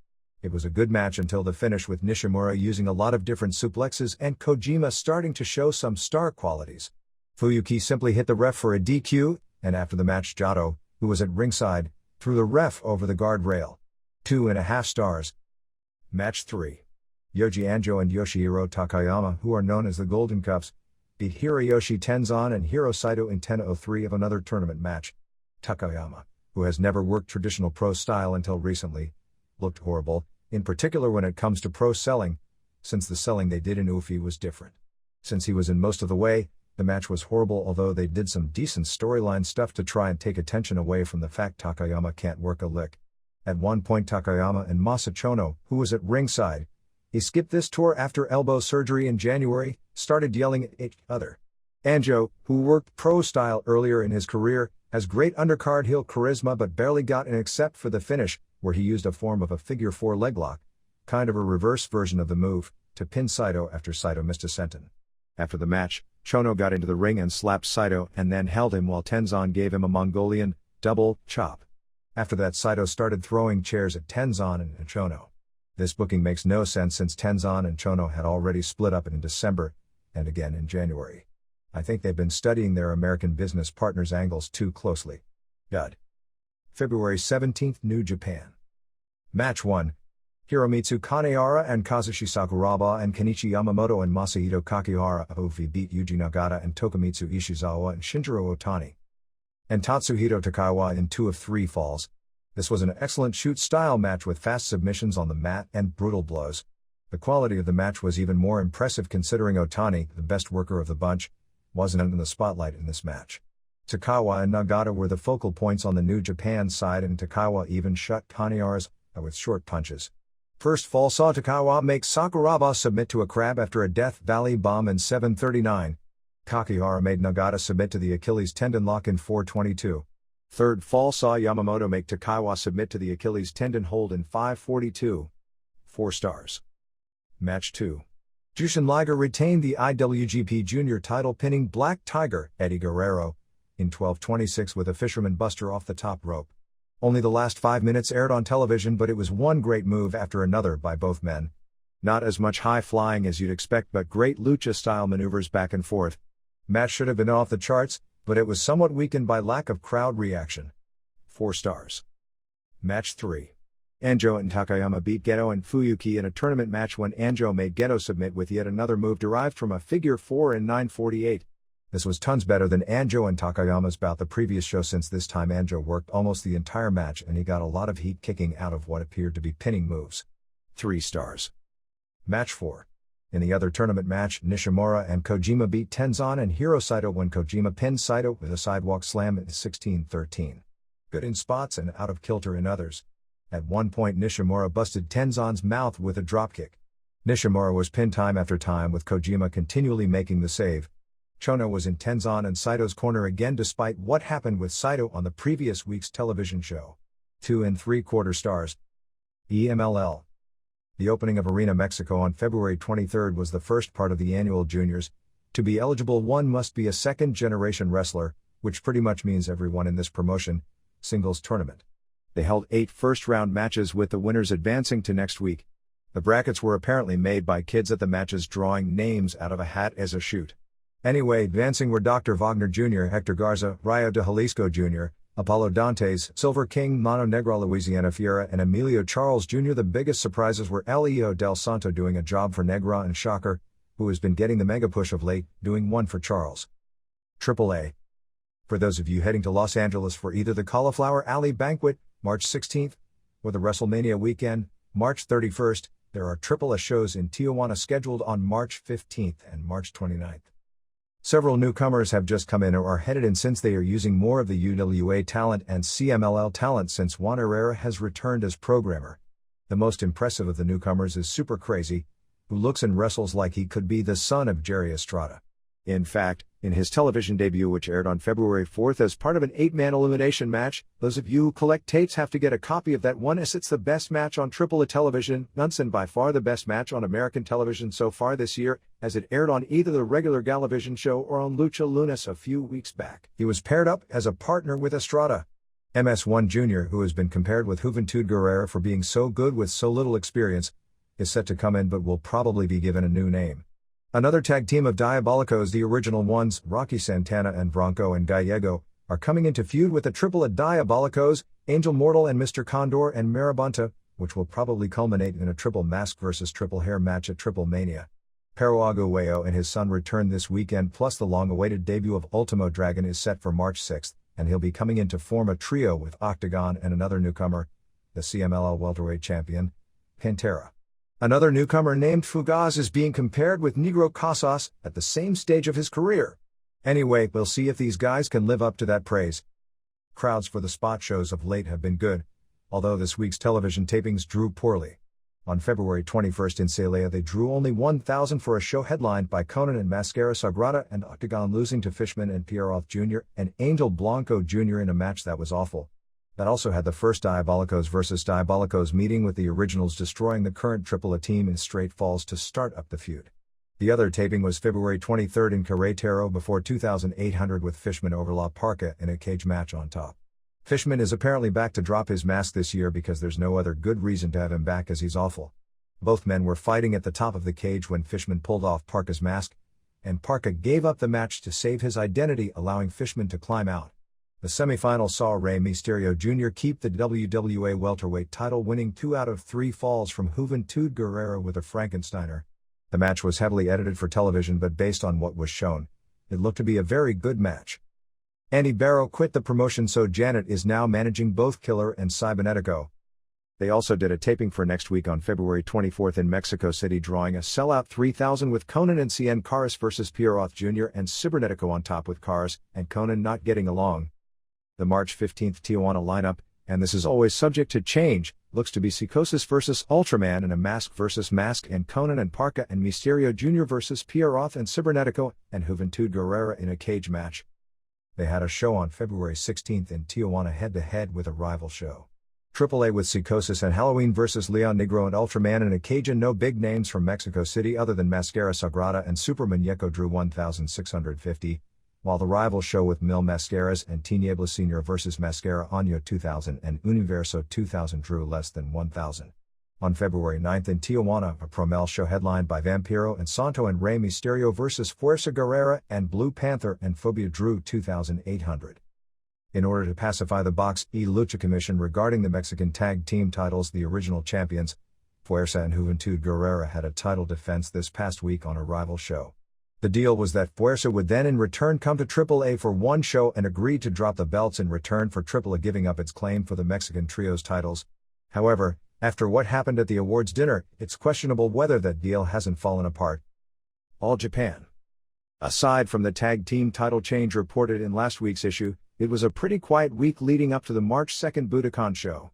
[SPEAKER 1] It was a good match until the finish, with Nishimura using a lot of different suplexes and Kojima starting to show some star qualities. Fuyuki simply hit the ref for a DQ, and after the match Jado, who was at ringside, threw the ref over the guardrail. 2.5 stars. Match 3. Yoji Anjo and Yoshihiro Takayama, who are known as the Golden Cups, beat Hiroyoshi Tenzan and Hiro Saito in 10:03 of another tournament match. Takayama, who has never worked traditional pro style until recently, looked horrible, in particular when it comes to pro selling, since the selling they did in Ufi was different. Since he was in most of the way, the match was horrible, although they did some decent storyline stuff to try and take attention away from the fact Takayama can't work a lick. At one point Takayama and Masa Chono, who was at ringside, he skipped this tour after elbow surgery in January, started yelling at each other. Anjo, who worked pro style earlier in his career, has great undercard heel charisma but barely got in except for the finish, where he used a form of a figure 4 leg lock, kind of a reverse version of the move, to pin Saito after Saito missed a senton. After the match, Chono got into the ring and slapped Saito and then held him while Tenzan gave him a Mongolian double chop. After that, Saito started throwing chairs at Tenzan and Chono. This booking makes no sense since Tenzan and Chono had already split up in December, and again in January. I think they've been studying their American business partners' angles too closely. Dud. February 17, New Japan. Match 1. Hiromitsu Kanehara and Kazushi Sakuraba and Kenichi Yamamoto and Masahito Kakihara of Ufi beat Yuji Nagata and Tokumitsu Ishizawa and Shinjiro Otani and Tatsuhito Takaiwa in 2 of 3 falls. This was an excellent shoot-style match with fast submissions on the mat and brutal blows. The quality of the match was even more impressive considering Otani, the best worker of the bunch, wasn't in the spotlight in this match. Takaiwa and Nagata were the focal points on the New Japan side, and Takaiwa even shut Kanehara's with short punches. First fall saw Takaiwa make Sakuraba submit to a crab after a Death Valley bomb in 7:39. Kakihara made Nagata submit to the Achilles tendon lock in 4:22. Third fall saw Yamamoto make Takaiwa submit to the Achilles tendon hold in 5:42. 4 stars. Match 2. Jushin Liger retained the IWGP Junior title, pinning Black Tiger, Eddie Guerrero, in 12:26 with a Fisherman Buster off the top rope. Only the last 5 minutes aired on television, but it was one great move after another by both men. Not as much high flying as you'd expect, but great lucha-style maneuvers back and forth. Match should have been off the charts, but it was somewhat weakened by lack of crowd reaction. 4 stars. Match 3. Anjo and Takayama beat Geto and Fuyuki in a tournament match when Anjo made Geto submit with yet another move derived from a figure 4 in 9:48. This was tons better than Anjo and Takayama's bout the previous show, since this time Anjo worked almost the entire match and he got a lot of heat kicking out of what appeared to be pinning moves. 3 stars. Match 4. In the other tournament match, Nishimura and Kojima beat Tenzan and Hiro Saito when Kojima pinned Saito with a sidewalk slam in 16:13. Good in spots and out of kilter in others. At one point Nishimura busted Tenzan's mouth with a dropkick. Nishimura was pinned time after time, with Kojima continually making the save. Chono was in Tenzan and Saito's corner again despite what happened with Saito on the previous week's television show. 2 3/4 stars. EMLL. The opening of Arena Mexico on February 23 was the first part of the annual juniors. To be eligible, one must be a second-generation wrestler, which pretty much means everyone in this promotion, singles tournament. They held 8 first-round matches with the winners advancing to next week. The brackets were apparently made by kids at the matches drawing names out of a hat as a shoot. Anyway, advancing were Dr. Wagner Jr., Hector Garza, Rayo de Jalisco Jr., Apollo Dantes, Silver King, Mano Negra, Louisiana Fiera, and Emilio Charles Jr. The biggest surprises were Elio Del Santo doing a job for Negra and Shocker, who has been getting the mega push of late, doing one for Charles. AAA. For those of you heading to Los Angeles for either the Cauliflower Alley Banquet, March 16th, or the WrestleMania weekend, March 31st, There are AAA shows in Tijuana scheduled on March 15th and March 29th. Several newcomers have just come in or are headed in since they are using more of the UWA talent and CMLL talent since Juan Herrera has returned as programmer. The most impressive of the newcomers is Super Crazy, who looks and wrestles like he could be the son of Jerry Estrada. In fact, in his television debut, which aired on February 4th as part of an 8-man elimination match, those of you who collect tapes have to get a copy of that one, as it's the best match on AAA television, and by far the best match on American television so far this year, as it aired on either the regular Galavision show or on Lucha Lunas a few weeks back. He was paired up as a partner with Estrada. MS1 Jr., who has been compared with Juventud Guerrera for being so good with so little experience, is set to come in but will probably be given a new name. Another tag team of Diabolicos, the original ones, Rocky Santana and Bronco and Gallego, are coming into feud with the AAA Diabolicos, Angel Mortal and Mr. Condor and Marabunta, which will probably culminate in a triple mask versus triple hair match at Triple Mania. Pero Aguayo and his son return this weekend, plus the long-awaited debut of Ultimo Dragon is set for March 6th, and he'll be coming in to form a trio with Octagon and another newcomer, the CMLL welterweight champion, Pantera. Another newcomer named Fugaz is being compared with Negro Casas at the same stage of his career. Anyway, we'll see if these guys can live up to that praise. Crowds for the spot shows of late have been good, although this week's television tapings drew poorly. On February 21st in Celaya they drew only 1,000 for a show headlined by Conan and Mascara Sagrada and Octagon losing to Fishman and Pierroth Jr. and Angel Blanco Jr. in a match that was awful. That also had the first Diabolicos vs. Diabolicos meeting, with the originals destroying the current AAA team in straight falls to start up the feud. The other taping was February 23rd in Querétaro before 2,800 with Fishman over La Parca in a cage match on top. Fishman is apparently back to drop his mask this year because there's no other good reason to have him back, as he's awful. Both men were fighting at the top of the cage when Fishman pulled off Parca's mask, and Parca gave up the match to save his identity, allowing Fishman to climb out. The semifinal saw Rey Mysterio Jr. keep the WWA welterweight title, winning 2 out of 3 falls from Juventud Guerrera with a Frankensteiner. The match was heavily edited for television, but based on what was shown, it looked to be a very good match. Andy Barrow quit the promotion, so Janet is now managing both Killer and Cybernetico. They also did a taping for next week on February 24th in Mexico City, drawing a sellout 3,000 with Conan and Cien Caras vs. Pierroth Jr. and Cybernetico on top, with Caras and Conan not getting along. The March 15th Tijuana lineup, and this is always subject to change, looks to be Psicosis vs. Ultraman and a Mask vs. Mask, and Conan and Parca and Mysterio Jr. vs. Pierroth and Cybernetico and Juventud Guerrera in a cage match. They had a show on February 16th in Tijuana head-to-head with a rival show. AAA with Psicosis and Halloween vs. Leon Negro and Ultraman in a cage, and no big names from Mexico City other than Mascara Sagrada and Super Muñeco drew 1,650. While the rival show with Mil Mascaras and Tiniebla Sr. vs. Mascara Año 2000 and Universo 2000 drew less than 1,000. On February 9th in Tijuana, a Promel show headlined by Vampiro and Santo and Rey Mysterio vs. Fuerza Guerrera and Blue Panther and Phobia drew 2,800. In order to pacify the Box E Lucha Commission regarding the Mexican tag team titles, the original champions, Fuerza and Juventud Guerrera, had a title defense this past week on a rival show. The deal was that Fuerza would then in return come to AAA for one show and agreed to drop the belts in return for AAA giving up its claim for the Mexican Trios titles. However, after what happened at the awards dinner, it's questionable whether that deal hasn't fallen apart. All Japan. Aside from the tag team title change reported in last week's issue, it was a pretty quiet week leading up to the March 2nd Budokan show.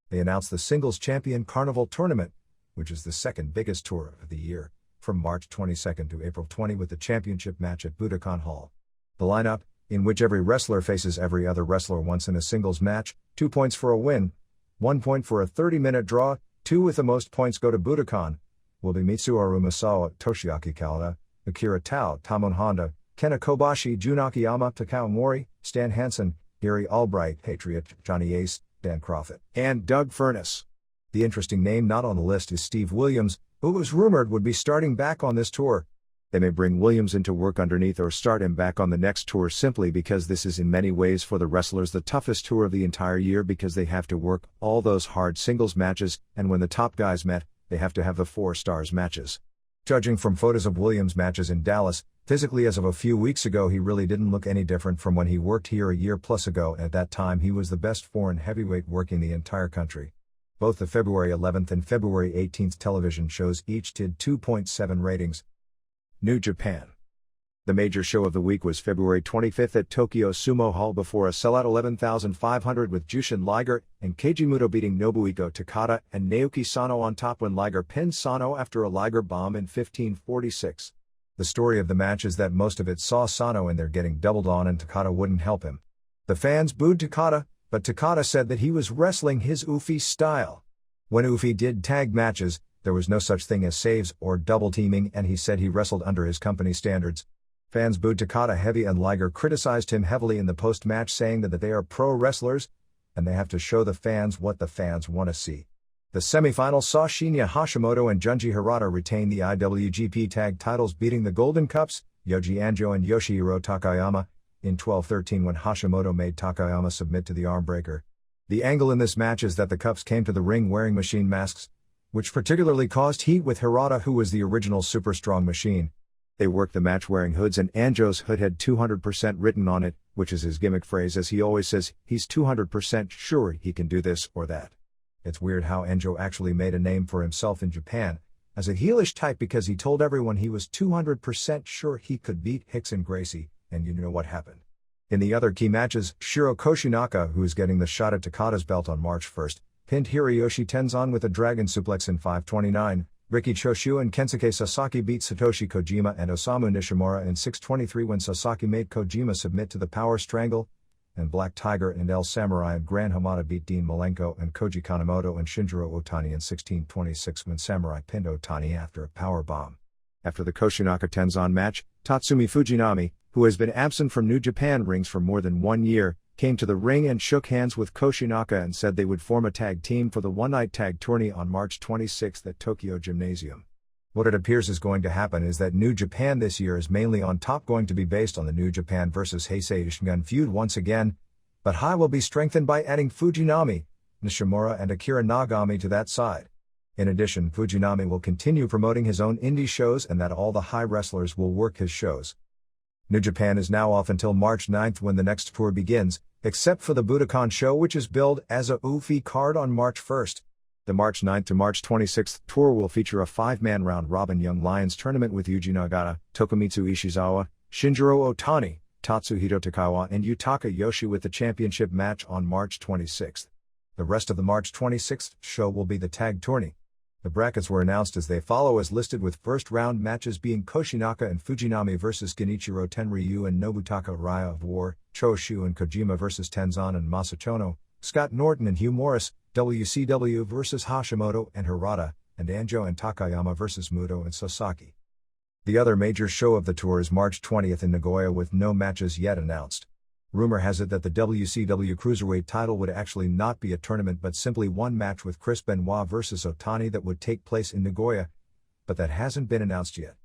[SPEAKER 1] They announced the Singles Champion Carnival Tournament, which is the second biggest tour of the year, from March 22nd to April 20 with the championship match at Budokan Hall. The lineup, in which every wrestler faces every other wrestler once in a singles match, 2 points for a win, 1 point for a 30-minute draw, 2 with the most points go to Budokan, will be Mitsuharu Masawa, Toshiaki Kawada, Akira Tao, Tamon Honda, Kena Kobashi, Jun Akiyama, Takao Mori, Stan Hansen, Gary Albright, Patriot, Johnny Ace, Dan Crawford, and Doug Furness. The interesting name not on the list is Steve Williams, who was rumored would be starting back on this tour. They may bring Williams into work underneath or start him back on the next tour, simply because this is in many ways for the wrestlers the toughest tour of the entire year, because they have to work all those hard singles matches, and when the top guys met, they have to have the 4 stars matches. Judging from photos of Williams' matches in Dallas, physically as of a few weeks ago he really didn't look any different from when he worked here a year plus ago, and at that time he was the best foreign heavyweight working the entire country. Both the February 11th and February 18th television shows each did 2.7 ratings. New Japan. The major show of the week was February 25th at Tokyo Sumo Hall before a sellout 11,500 with Jushin Liger and Keiji Muto beating Nobuhiko Takada and Naoki Sano on top when Liger pinned Sano after a Liger bomb in 15:46. The story of the match is that most of it saw Sano in there getting doubled on and Takada wouldn't help him. The fans booed Takada, but Takada said that he was wrestling his Ufi style. When Ufi did tag matches, there was no such thing as saves or double teaming, and he said he wrestled under his company standards. Fans booed Takada heavy and Liger criticized him heavily in the post-match, saying that they are pro wrestlers, and they have to show the fans what the fans want to see. The semifinals saw Shinya Hashimoto and Junji Hirata retain the IWGP Tag titles, beating the Golden Cups, Yoji Anjo and Yoshihiro Takayama, in 12:13 when Hashimoto made Takayama submit to the armbreaker. The angle in this match is that the Cups came to the ring wearing machine masks, which particularly caused heat with Hirata, who was the original Super Strong Machine. They worked the match wearing hoods, and Anjo's hood had 200% written on it, which is his gimmick phrase, as he always says he's 200% sure he can do this or that. It's weird how Anjo actually made a name for himself in Japan as a heelish type, because he told everyone he was 200% sure he could beat Hicks and Gracie, and you know what happened. In the other key matches, Shiro Koshinaka, who is getting the shot at Takada's belt on March 1st, pinned Hiroyoshi Tenzan with a dragon suplex in 5:29. Riki Choshu and Kensuke Sasaki beat Satoshi Kojima and Osamu Nishimura in 6:23 when Sasaki made Kojima submit to the power strangle, and Black Tiger and El Samurai and Gran Hamada beat Dean Malenko and Koji Kanemoto and Shinjiro Otani in 16:26 when Samurai pinned Otani after a power bomb. After the Koshinaka Tenzan match, Tatsumi Fujinami, who has been absent from New Japan rings for more than 1 year, came to the ring and shook hands with Koshinaka and said they would form a tag team for the one-night tag tourney on March 26 at Tokyo Gymnasium. What it appears is going to happen is that New Japan this year is mainly on top, going to be based on the New Japan vs. Heisei Ishingun feud once again, but High will be strengthened by adding Fujinami, Nishimura and Akira Nagami to that side. In addition, Fujinami will continue promoting his own indie shows, and that all the High wrestlers will work his shows. New Japan is now off until March 9th when the next tour begins, except for the Budokan show, which is billed as a UFI card on March 1st. The March 9th to March 26th tour will feature a 5-man round-robin Young Lions tournament with Yuji Nagata, Tokumitsu Ishizawa, Shinjiro Otani, Tatsuhito Takawa and Yutaka Yoshi, with the championship match on March 26th. The rest of the March 26th show will be the tag tourney. The brackets were announced as they follow, as listed, with first-round matches being Koshinaka and Fujinami vs. Genichiro Tenryu and Nobutaka Raya of War, Choshu and Kojima vs. Tenzan and Masachono, Scott Norton and Hugh Morris, WCW vs. Hashimoto and Hirata, and Anjo and Takayama vs. Muto and Sasaki. The other major show of the tour is March 20th in Nagoya, with no matches yet announced. Rumor has it that the WCW Cruiserweight title would actually not be a tournament but simply one match with Chris Benoit vs. Otani that would take place in Nagoya, but that hasn't been announced yet.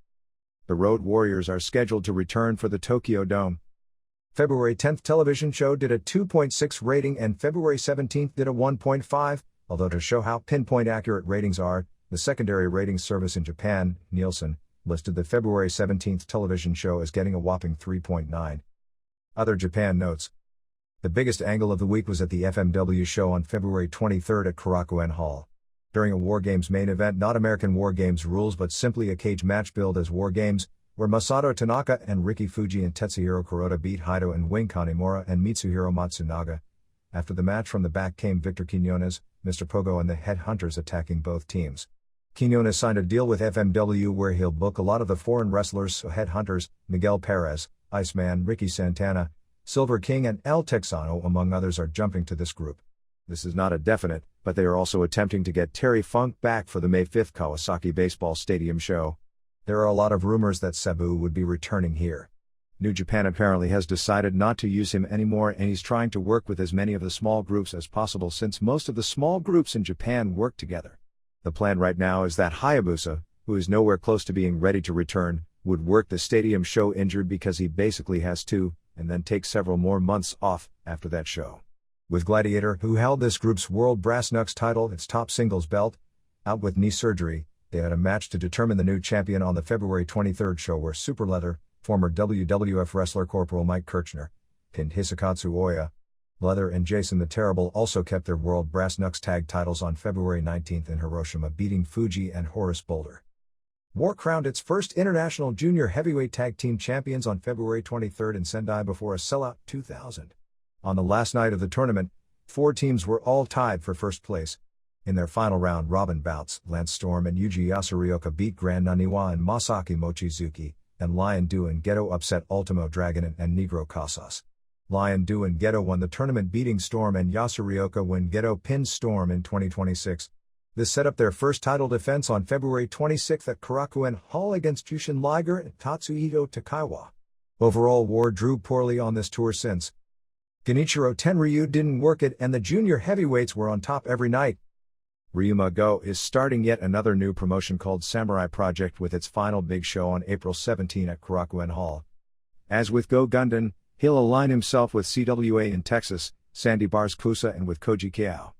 [SPEAKER 1] The Road Warriors are scheduled to return for the Tokyo Dome. February 10th television show did a 2.6 rating and February 17th did a 1.5, although to show how pinpoint accurate ratings are, the secondary ratings service in Japan, Nielsen, listed the February 17th television show as getting a whopping 3.9. Other Japan notes. The biggest angle of the week was at the FMW show on February 23rd at Korakuen Hall. During a War Games main event, not American War Games rules but simply a cage match billed as War Games, where Masato Tanaka and Riki Fuji and Tetsuhiro Kuroda beat Haito and Wing Kanemura and Mitsuhiro Matsunaga. After the match, from the back came Victor Quiñones, Mr. Pogo and the Headhunters attacking both teams. Quiñones signed a deal with FMW where he'll book a lot of the foreign wrestlers, so Headhunters, Miguel Perez, Iceman, Ricky Santana, Silver King and El Texano among others are jumping to this group. This is not a definite, but they are also attempting to get Terry Funk back for the May 5th Kawasaki Baseball Stadium show. There are a lot of rumors that Sabu would be returning here. New Japan apparently has decided not to use him anymore, and he's trying to work with as many of the small groups as possible, since most of the small groups in Japan work together. The plan right now is that Hayabusa, who is nowhere close to being ready to return, would work the stadium show injured because he basically has to, and then take several more months off after that show. With Gladiator, who held this group's World Brass Knucks title, its top singles belt, out with knee surgery, they had a match to determine the new champion on the February 23rd show where Superleather, former WWF wrestler Corporal Mike Kirchner, pinned Hisakatsu Oya. Leather and Jason the Terrible also kept their World Brass Knucks tag titles on February 19 in Hiroshima, beating Fuji and Horace Boulder. War crowned its first international junior heavyweight tag team champions on February 23 in Sendai before a sellout 2,000. On the last night of the tournament, 4 teams were all tied for first place. In their final round-robin bouts, Lance Storm and Yuji Yasarioka beat Grand Naniwa and Masaki Mochizuki, and Lion Do and Geto upset Ultimo Dragon and Negro Casas. Lion Do and Geto won the tournament, beating Storm and Yasarioka when Geto pinned Storm in 2026. This set up their first title defense on February 26 at Korakuen Hall against Jushin Liger and Tatsuhito Takaiwa. Overall, War drew poorly on this tour since Genichiro Tenryu didn't work it and the junior heavyweights were on top every night. Ryuma Go is starting yet another new promotion called Samurai Project with its final big show on April 17 at Korakuen Hall. As with Go Gundam, he'll align himself with CWA in Texas, Sandy Bars Kusa and with Koji Kiao.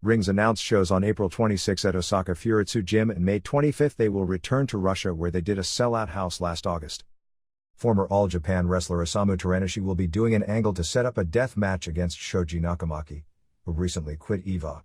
[SPEAKER 1] Rings announced shows on April 26 at Osaka Furitsu Gym and May 25 they will return to Russia where they did a sellout house last August. Former All Japan wrestler Osamu Teranishi will be doing an angle to set up a death match against Shoji Nakamaki, who recently quit EVA.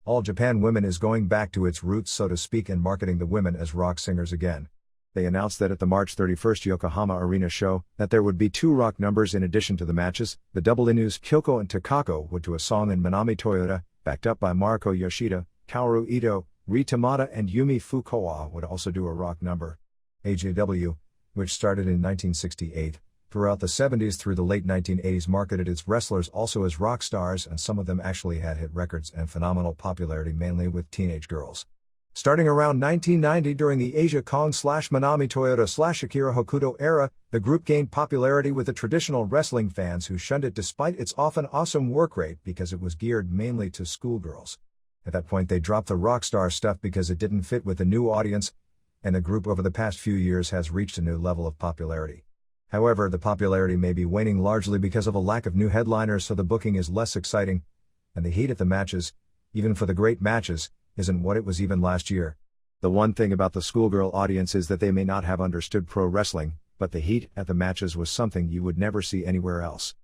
[SPEAKER 1] All Japan Women is going back to its roots, so to speak, and marketing the women as rock singers again. They announced that at the March 31 Yokohama Arena show, that there would be 2 rock numbers in addition to the matches. The double Inus Kyoko and Takako would do a song in Minami Toyota, backed up by Mariko Yoshida, Kaoru Ito, Rita Mata and Yumi Fukawa would also do a rock number. AJW, which started in 1968, throughout the 70s through the late 1980s marketed its wrestlers also as rock stars, and some of them actually had hit records and phenomenal popularity mainly with teenage girls. Starting around 1990 during the Asia Kong/Minami Toyota/Akira Hokuto era, the group gained popularity with the traditional wrestling fans who shunned it despite its often awesome work rate because it was geared mainly to schoolgirls. At that point they dropped the rock star stuff because it didn't fit with the new audience, and the group over the past few years has reached a new level of popularity. However, the popularity may be waning largely because of a lack of new headliners, so the booking is less exciting, and the heat at the matches, even for the great matches, isn't what it was even last year. The one thing about the schoolgirl audience is that they may not have understood pro wrestling, but the heat at the matches was something you would never see anywhere else.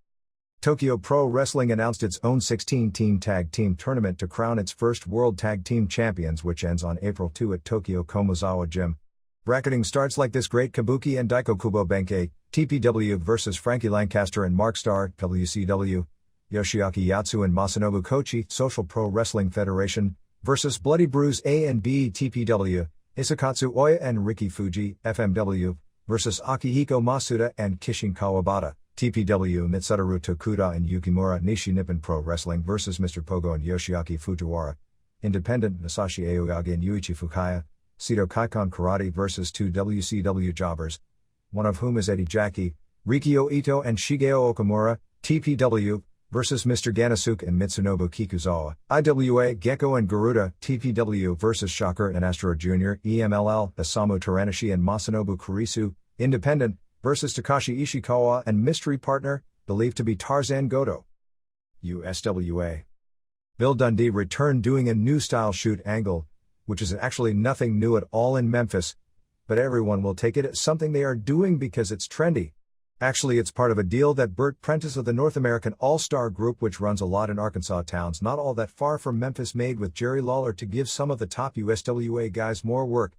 [SPEAKER 1] Tokyo Pro Wrestling announced its own 16-team tag team tournament to crown its first World Tag Team Champions, which ends on April 2 at Tokyo Komozawa Gym. Bracketing starts like this: Great Kabuki and Daiko Kubo Benkei, TPW versus Frankie Lancaster and Mark Starr, WCW, Yoshiaki Yatsu and Masanobu Kochi, Social Pro Wrestling Federation, versus Bloody Bruise A and B, TPW, Isakatsu Oya and Riki Fuji, FMW, versus Akihiko Masuda and Kishin Kawabata, TPW, Mitsutaru Tokuda and Yukimura Nishi. Nippon Pro Wrestling versus Mr. Pogo and Yoshiaki Fujiwara, Independent, Masashi Aoyagi and Yuichi Fukaya, Sito Kaikon Karate versus 2 WCW jobbers, one of whom is Eddie Jackie, Rikio Ito and Shigeo Okamura, TPW, versus Mr. Ganasuke and Mitsunobu Kikuzawa, IWA, Gecko and Garuda, TPW versus Shocker and Astro Jr., EMLL, Osamu Teranishi and Masanobu Kurisu, Independent, versus Takashi Ishikawa and Mystery Partner, believed to be Tarzan Goto. USWA. Bill Dundee returned doing a new style shoot angle, which is actually nothing new at all in Memphis, but everyone will take it as something they are doing because it's trendy. Actually, it's part of a deal that Burt Prentice of the North American All-Star Group, which runs a lot in Arkansas towns not all that far from Memphis, made with Jerry Lawler to give some of the top USWA guys more work.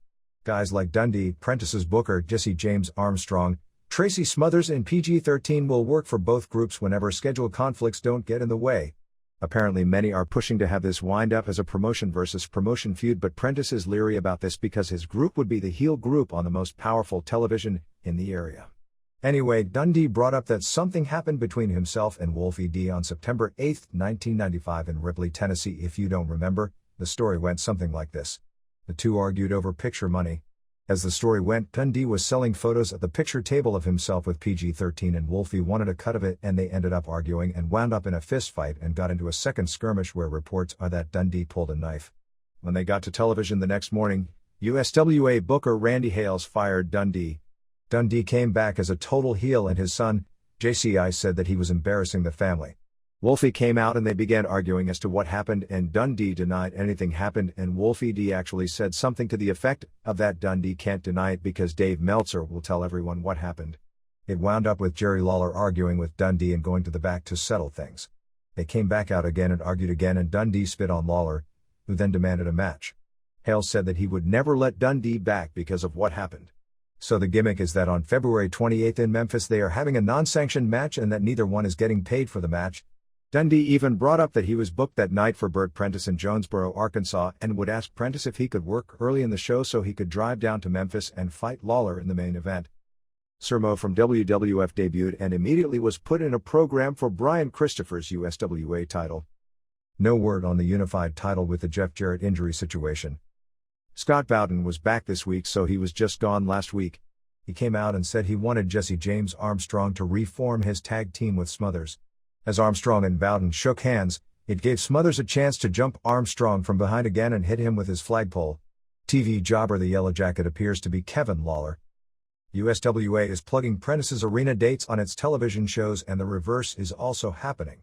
[SPEAKER 1] Guys like Dundee, Prentice's booker Jesse James Armstrong, Tracy Smothers and PG-13 will work for both groups whenever schedule conflicts don't get in the way. Apparently many are pushing to have this wind up as a promotion versus promotion feud, but Prentice is leery about this because his group would be the heel group on the most powerful television in the area. Anyway, Dundee brought up that something happened between himself and Wolfie D on September 8, 1995 in Ripley, Tennessee. If you don't remember, the story went something like this. The two argued over picture money. As the story went, Dundee was selling photos at the picture table of himself with PG-13 and Wolfie wanted a cut of it, and they ended up arguing and wound up in a fist fight and got into a second skirmish where reports are that Dundee pulled a knife. When they got to television the next morning, USWA booker Randy Hales fired Dundee. Dundee came back as a total heel and his son, JCI, said that he was embarrassing the family. Wolfie came out and they began arguing as to what happened, and Dundee denied anything happened, and Wolfie D actually said something to the effect of that Dundee can't deny it because Dave Meltzer will tell everyone what happened. It wound up with Jerry Lawler arguing with Dundee and going to the back to settle things. They came back out again and argued again, and Dundee spit on Lawler, who then demanded a match. Hale said that he would never let Dundee back because of what happened. So the gimmick is that on February 28 in Memphis they are having a non-sanctioned match and that neither one is getting paid for the match. Dundee even brought up that he was booked that night for Burt Prentice in Jonesboro, Arkansas, and would ask Prentice if he could work early in the show so he could drive down to Memphis and fight Lawler in the main event. Sermo from WWF debuted and immediately was put in a program for Brian Christopher's USWA title. No word on the unified title with the Jeff Jarrett injury situation. Scott Bowden was back this week, so he was just gone last week. He came out and said he wanted Jesse James Armstrong to reform his tag team with Smothers. As Armstrong and Bowden shook hands, it gave Smothers a chance to jump Armstrong from behind again and hit him with his flagpole. TV jobber the Yellow Jacket appears to be Kevin Lawler. USWA is plugging Prentice's arena dates on its television shows, and the reverse is also happening.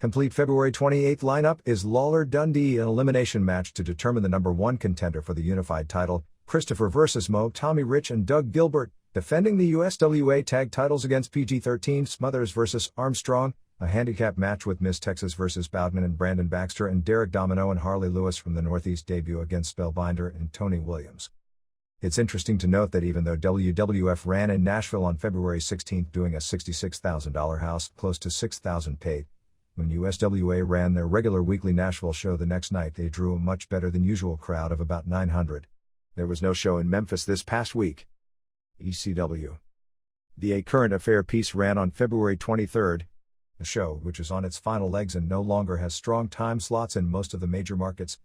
[SPEAKER 1] Complete February 28 lineup is Lawler-Dundee, an elimination match to determine the number one contender for the unified title, Christopher vs. Mo, Tommy Rich and Doug Gilbert, defending the USWA tag titles against PG-13, Smothers vs. Armstrong, a handicap match with Miss Texas vs. Bowden and Brandon Baxter, and Derek Domino and Harley Lewis from the Northeast debut against Spellbinder and Tony Williams. It's interesting to note that even though WWF ran in Nashville on February 16 doing a $66,000 house, close to $6,000 paid, when USWA ran their regular weekly Nashville show the next night they drew a much better than usual crowd of about 900. There was no show in Memphis this past week. ECW. The A Current Affair piece ran on February 23. The show, which is on its final legs and no longer has strong time slots in most of the major markets,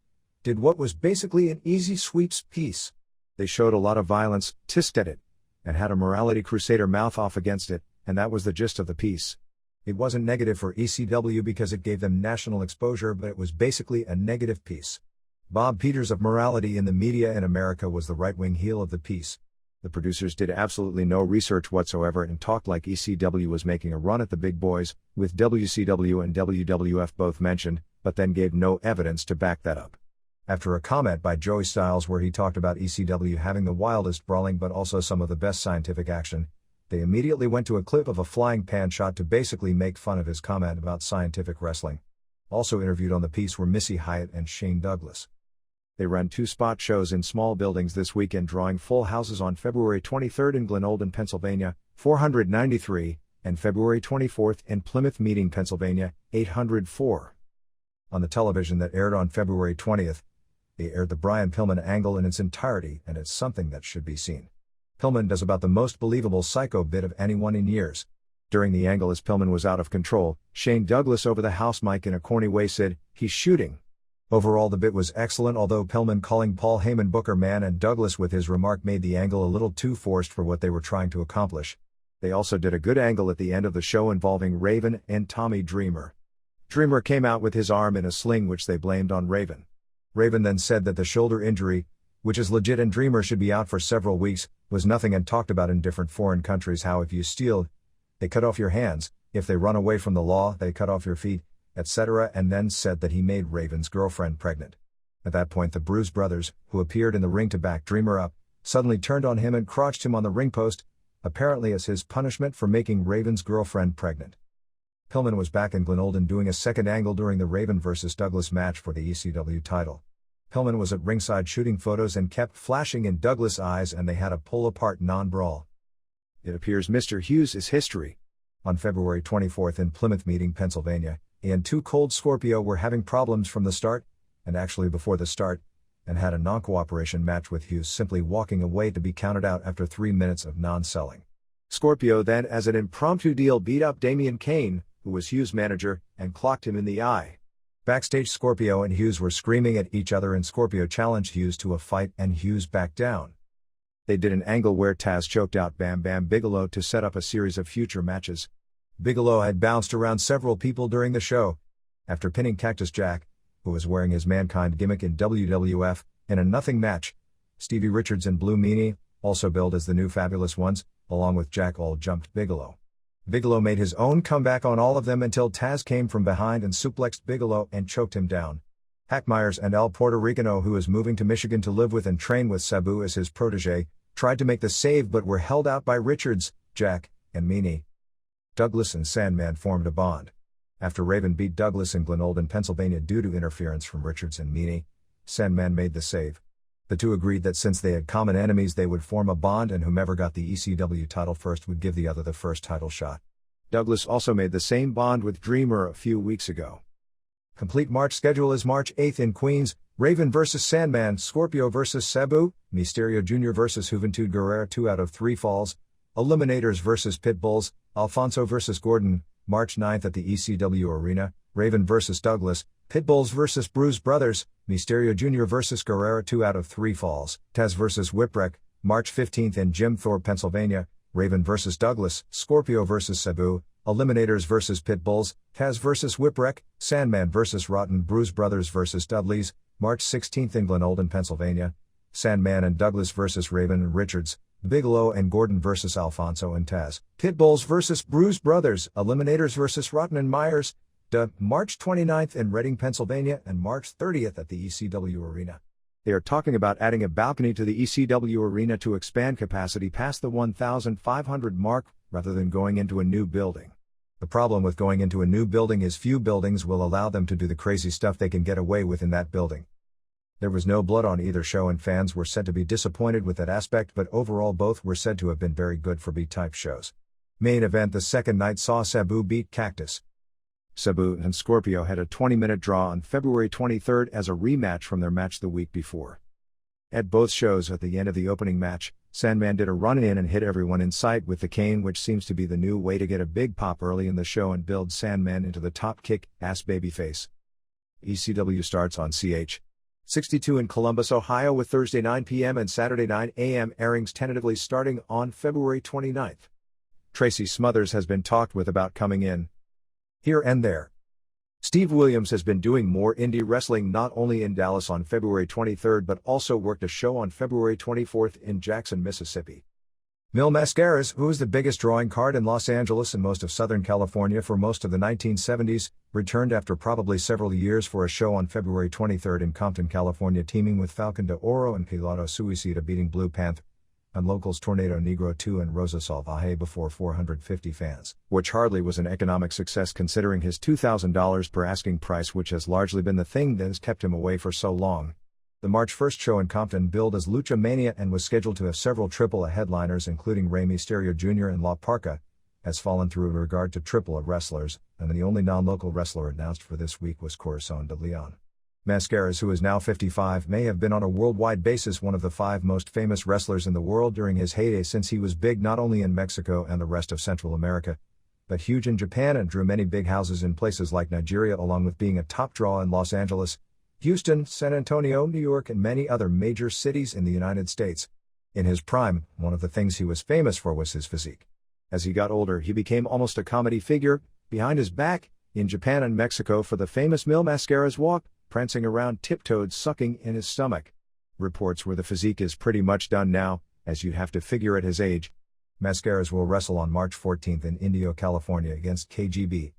[SPEAKER 1] did what was basically an easy sweeps piece. They showed a lot of violence, tisked at it, and had a morality crusader mouth off against it, and that was the gist of the piece. It wasn't negative for ECW because it gave them national exposure, but it was basically a negative piece. Bob Peters of Morality in the Media in America was the right-wing heel of the piece. The producers did absolutely no research whatsoever and talked like ECW was making a run at the big boys, with WCW and WWF both mentioned, but then gave no evidence to back that up. After a comment by Joey Styles where he talked about ECW having the wildest brawling but also some of the best scientific action, they immediately went to a clip of a flying pan shot to basically make fun of his comment about scientific wrestling. Also interviewed on the piece were Missy Hyatt and Shane Douglas. They ran 2 spot shows in small buildings this weekend, drawing full houses on February 23 in Glenolden, Pennsylvania, 493, and February 24 in Plymouth Meeting, Pennsylvania, 804. On the television that aired on February 20th, they aired the Brian Pillman angle in its entirety, and it's something that should be seen. Pillman does about the most believable psycho bit of anyone in years. During the angle as Pillman was out of control, Shane Douglas over the house mic in a corny way said, "He's shooting." Overall the bit was excellent, although Pillman calling Paul Heyman Booker Man and Douglas with his remark made the angle a little too forced for what they were trying to accomplish. They also did a good angle at the end of the show involving Raven and Tommy Dreamer. Dreamer came out with his arm in a sling, which they blamed on Raven. Raven then said that the shoulder injury, which is legit and Dreamer should be out for several weeks, was nothing, and talked about in different foreign countries how if you steal, they cut off your hands, if they run away from the law, they cut off your feet, etc., and then said that he made Raven's girlfriend pregnant. At that point the Bruise Brothers, who appeared in the ring to back Dreamer up, suddenly turned on him and crotched him on the ring post, apparently as his punishment for making Raven's girlfriend pregnant. Pillman was back in Glenolden doing a second angle during the Raven vs. Douglas match for the ECW title. Pillman was at ringside shooting photos and kept flashing in Douglas' eyes, and they had a pull-apart non-brawl. It appears Mr. Hughes is history. On February 24 in Plymouth Meeting, Pennsylvania, he and Too Cold Scorpio were having problems from the start, and actually before the start, and had a non-cooperation match with Hughes simply walking away to be counted out after 3 minutes of non-selling. Scorpio then, as an impromptu deal, beat up Damian Kane, who was Hughes' manager, and clocked him in the eye. Backstage, Scorpio and Hughes were screaming at each other, and Scorpio challenged Hughes to a fight and Hughes backed down. They did an angle where Taz choked out Bam Bam Bigelow to set up a series of future matches. Bigelow had bounced around several people during the show. After pinning Cactus Jack, who was wearing his Mankind gimmick in WWF, in a nothing match, Stevie Richards and Blue Meanie, also billed as the New Fabulous Ones, along with Jack, all jumped Bigelow. Bigelow made his own comeback on all of them until Taz came from behind and suplexed Bigelow and choked him down. Hack Myers and El Puerto Ricano, who is moving to Michigan to live with and train with Sabu as his protege, tried to make the save but were held out by Richards, Jack, and Meanie. Douglas and Sandman formed a bond. After Raven beat Douglas in Glenolden, Pennsylvania due to interference from Richards and Meany, Sandman made the save. The two agreed that since they had common enemies they would form a bond and whomever got the ECW title first would give the other the first title shot. Douglas also made the same bond with Dreamer a few weeks ago. Complete March schedule is March 8th in Queens, Raven vs. Sandman, Scorpio vs. Sabu, Mysterio Jr. vs. Juventud Guerrera 2 out of 3 falls, Eliminators vs. Pitbulls, Alfonso vs. Gordon, March 9th at the ECW Arena, Raven vs. Douglas, Pitbulls vs. Bruise Brothers, Mysterio Jr. vs. Guerrera 2 out of 3 falls, Taz vs. Whipwreck, March 15th in Jim Thorpe, Pennsylvania, Raven vs. Douglas, Scorpio vs. Sabu, Eliminators vs. Pitbulls, Taz vs. Whipwreck, Sandman vs. Rotten Bruise Brothers vs. Dudleys, March 16th in Glenolden, Pennsylvania, Sandman and Douglas vs. Raven and Richards, Bigelow and Gordon vs. Alfonso and Taz, Pitbulls vs. Bruise Brothers, Eliminators vs. Rotten and Myers, March 29th in Reading, Pennsylvania and March 30th at the ECW Arena. They are talking about adding a balcony to the ECW Arena to expand capacity past the 1,500 mark, rather than going into a new building. The problem with going into a new building is few buildings will allow them to do the crazy stuff they can get away with in that building. There was no blood on either show and fans were said to be disappointed with that aspect, but overall both were said to have been very good for B-type shows. Main event the second night saw Sabu beat Cactus. Sabu and Scorpio had a 20-minute draw on February 23rd as a rematch from their match the week before. At both shows at the end of the opening match, Sandman did a run-in and hit everyone in sight with the cane, which seems to be the new way to get a big pop early in the show and build Sandman into the top kick-ass babyface. ECW starts on CH 62 in Columbus, Ohio with Thursday 9 p.m. and Saturday 9 a.m. airings tentatively starting on February 29th. Tracy Smothers has been talked with about coming in here and there. Steve Williams has been doing more indie wrestling not only in Dallas on February 23rd but also worked a show on February 24th in Jackson, Mississippi. Mil Mascaras, who was the biggest drawing card in Los Angeles and most of Southern California for most of the 1970s, returned after probably several years for a show on February 23rd in Compton, California, teaming with Falcon de Oro and Piloto Suicida, beating Blue Panther and locals Tornado Negro 2 and Rosa Salvaje before 450 fans, which hardly was an economic success considering his $2,000 per asking price, which has largely been the thing that has kept him away for so long. The March 1st show in Compton billed as Lucha Mania and was scheduled to have several AAA headliners including Rey Mysterio Jr. and La Parka, has fallen through in regard to AAA wrestlers, and the only non-local wrestler announced for this week was Corazon de Leon. Mascaras, who is now 55, may have been on a worldwide basis one of the 5 most famous wrestlers in the world during his heyday, since he was big not only in Mexico and the rest of Central America, but huge in Japan and drew many big houses in places like Nigeria, along with being a top draw in Los Angeles, Houston, San Antonio, New York and many other major cities in the United States. In his prime, one of the things he was famous for was his physique. As he got older he became almost a comedy figure, behind his back, in Japan and Mexico for the famous Mil Mascaras walk, prancing around tiptoed sucking in his stomach. Reports where the physique is pretty much done now, as you'd have to figure at his age. Mascaras will wrestle on March 14th in Indio, California against KGB.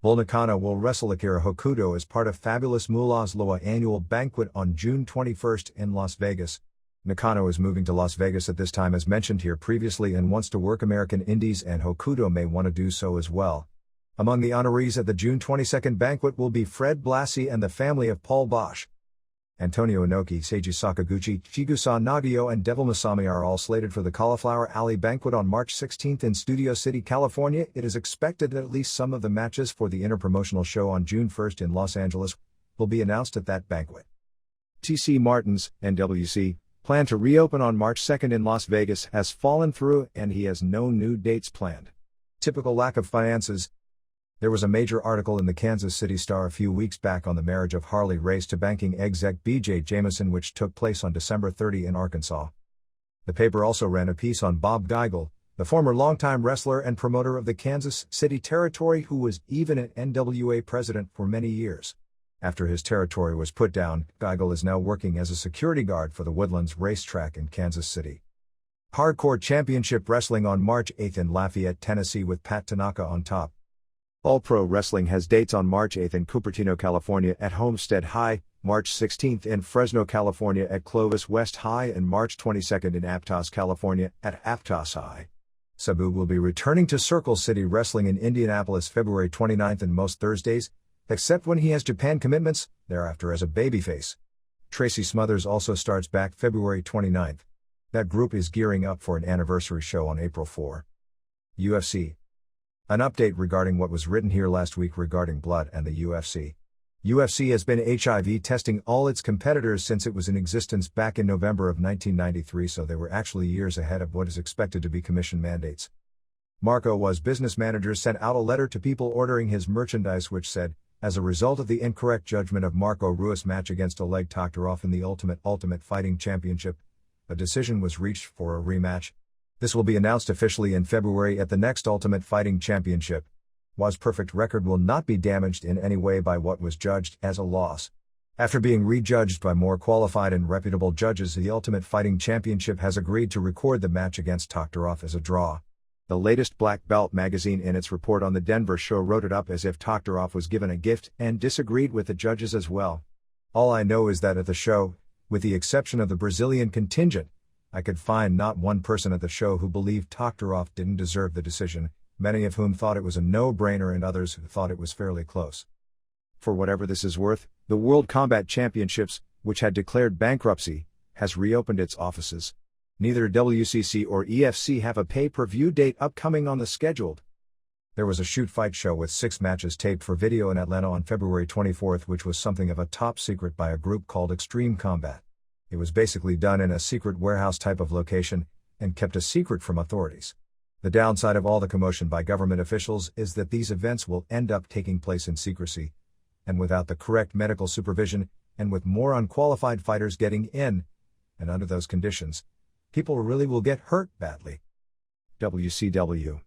[SPEAKER 1] Bull Nakano will wrestle Akira Hokuto as part of Fabulous Moolah's Loa annual banquet on June 21st in Las Vegas. Nakano is moving to Las Vegas at this time as mentioned here previously and wants to work American Indies, and Hokuto may want to do so as well. Among the honorees at the June 22nd banquet will be Fred Blassie and the family of Paul Bosch. Antonio Inoki, Seiji Sakaguchi, Chigusa Nagio and Devil Masami are all slated for the Cauliflower Alley banquet on March 16th in Studio City, California. It is expected that at least some of the matches for the interpromotional show on June 1st in Los Angeles will be announced at that banquet. TC Martin's NWC plan to reopen on March 2nd in Las Vegas has fallen through and he has no new dates planned. Typical lack of finances. There was a major article in the Kansas City Star a few weeks back on the marriage of Harley Race to banking exec B.J. Jameson, which took place on December 30 in Arkansas. The paper also ran a piece on Bob Geigel, the former longtime wrestler and promoter of the Kansas City territory, who was even an NWA president for many years. After his territory was put down, Geigel is now working as a security guard for the Woodlands racetrack in Kansas City. Hardcore Championship Wrestling on March 8 in Lafayette, Tennessee with Pat Tanaka on top. All Pro Wrestling has dates on March 8th in Cupertino, California at Homestead High, March 16th in Fresno, California at Clovis West High, and March 22nd in Aptos, California at Aptos High. Sabu will be returning to Circle City Wrestling in Indianapolis February 29th and most Thursdays, except when he has Japan commitments, thereafter as a babyface. Tracy Smothers also starts back February 29th. That group is gearing up for an anniversary show on April 4. UFC. An update regarding what was written here last week regarding blood and the UFC. UFC has been HIV testing all its competitors since it was in existence back in November of 1993, so they were actually years ahead of what is expected to be commission mandates. Marco Was business managers sent out a letter to people ordering his merchandise which said, as a result of the incorrect judgment of Marco Ruas' match against Oleg Toktarov in the Ultimate Fighting Championship, a decision was reached for a rematch. This will be announced officially in February at the next Ultimate Fighting Championship. Was' perfect record will not be damaged in any way by what was judged as a loss. After being rejudged by more qualified and reputable judges, the Ultimate Fighting Championship has agreed to record the match against Toktarov as a draw. The latest Black Belt magazine in its report on the Denver show wrote it up as if Toktarov was given a gift and disagreed with the judges as well. All I know is that at the show, with the exception of the Brazilian contingent, I could find not one person at the show who believed Toktarov didn't deserve the decision, many of whom thought it was a no-brainer and others who thought it was fairly close. For whatever this is worth, the World Combat Championships, which had declared bankruptcy, has reopened its offices. Neither WCC or EFC have a pay-per-view date upcoming on the scheduled. There was a shoot-fight show with 6 matches taped for video in Atlanta on February 24th, which was something of a top secret by a group called Extreme Combat. It was basically done in a secret warehouse type of location, and kept a secret from authorities. The downside of all the commotion by government officials is that these events will end up taking place in secrecy, and without the correct medical supervision, and with more unqualified fighters getting in, and under those conditions, people really will get hurt badly. WCW.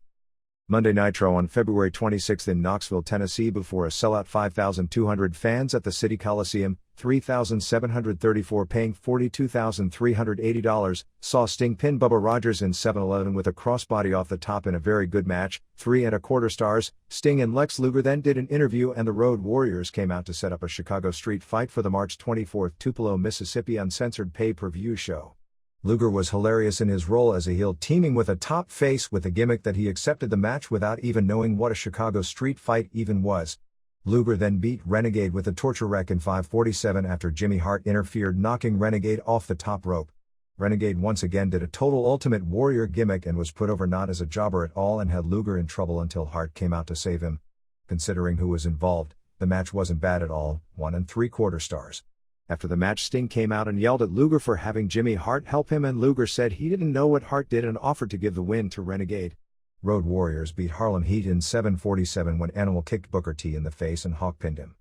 [SPEAKER 1] Monday Nitro on February 26 in Knoxville, Tennessee before a sellout 5,200 fans at the City Coliseum, 3,734 paying $42,380, saw Sting pin Bubba Rogers in 7-11 with a crossbody off the top in a very good match, 3.25 stars. Sting and Lex Luger then did an interview and the Road Warriors came out to set up a Chicago street fight for the March 24 Tupelo, Mississippi uncensored pay-per-view show. Luger was hilarious in his role as a heel, teaming with a top face with the gimmick that he accepted the match without even knowing what a Chicago street fight even was. Luger then beat Renegade with a torture rack in 5:47 after Jimmy Hart interfered, knocking Renegade off the top rope. Renegade once again did a total Ultimate Warrior gimmick and was put over not as a jobber at all and had Luger in trouble until Hart came out to save him. Considering who was involved, the match wasn't bad at all, 1.75 stars. After the match, Sting came out and yelled at Luger for having Jimmy Hart help him, and Luger said he didn't know what Hart did and offered to give the win to Renegade. Road Warriors beat Harlem Heat in 7:47 when Animal kicked Booker T in the face and Hawk pinned him.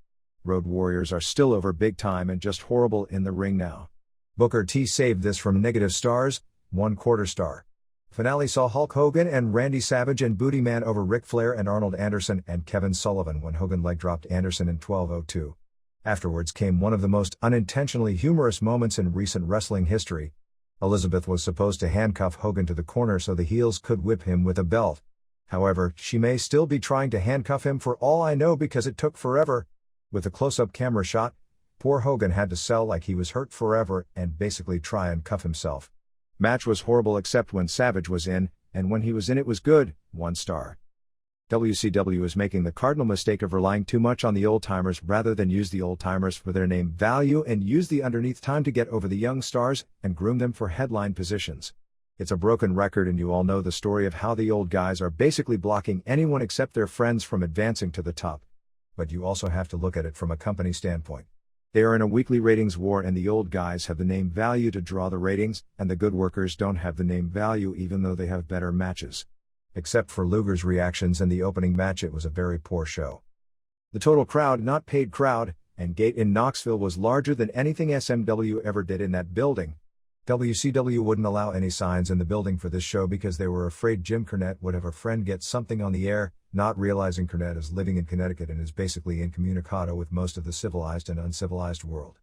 [SPEAKER 1] Road Warriors are still over big time and just horrible in the ring now. Booker T saved this from negative stars, 1/4 star. Finale saw Hulk Hogan and Randy Savage and Booty Man over Ric Flair and Arnold Anderson and Kevin Sullivan when Hogan leg dropped Anderson in 12:02. Afterwards came one of the most unintentionally humorous moments in recent wrestling history. Elizabeth was supposed to handcuff Hogan to the corner so the heels could whip him with a belt. However, she may still be trying to handcuff him for all I know because it took forever. With a close-up camera shot, poor Hogan had to sell like he was hurt forever and basically try and cuff himself. Match was horrible except when Savage was in, and when he was in it was good, 1 star. WCW is making the cardinal mistake of relying too much on the old-timers rather than use the old-timers for their name value and use the underneath time to get over the young stars and groom them for headline positions. It's a broken record and you all know the story of how the old guys are basically blocking anyone except their friends from advancing to the top. But you also have to look at it from a company standpoint. They are in a weekly ratings war and the old guys have the name value to draw the ratings, and the good workers don't have the name value even though they have better matches. Except for Luger's reactions in the opening match, it was a very poor show. The total crowd, not paid crowd, and gate in Knoxville was larger than anything SMW ever did in that building. WCW wouldn't allow any signs in the building for this show because they were afraid Jim Cornette would have a friend get something on the air, not realizing Cornette is living in Connecticut and is basically incommunicado with most of the civilized and uncivilized world.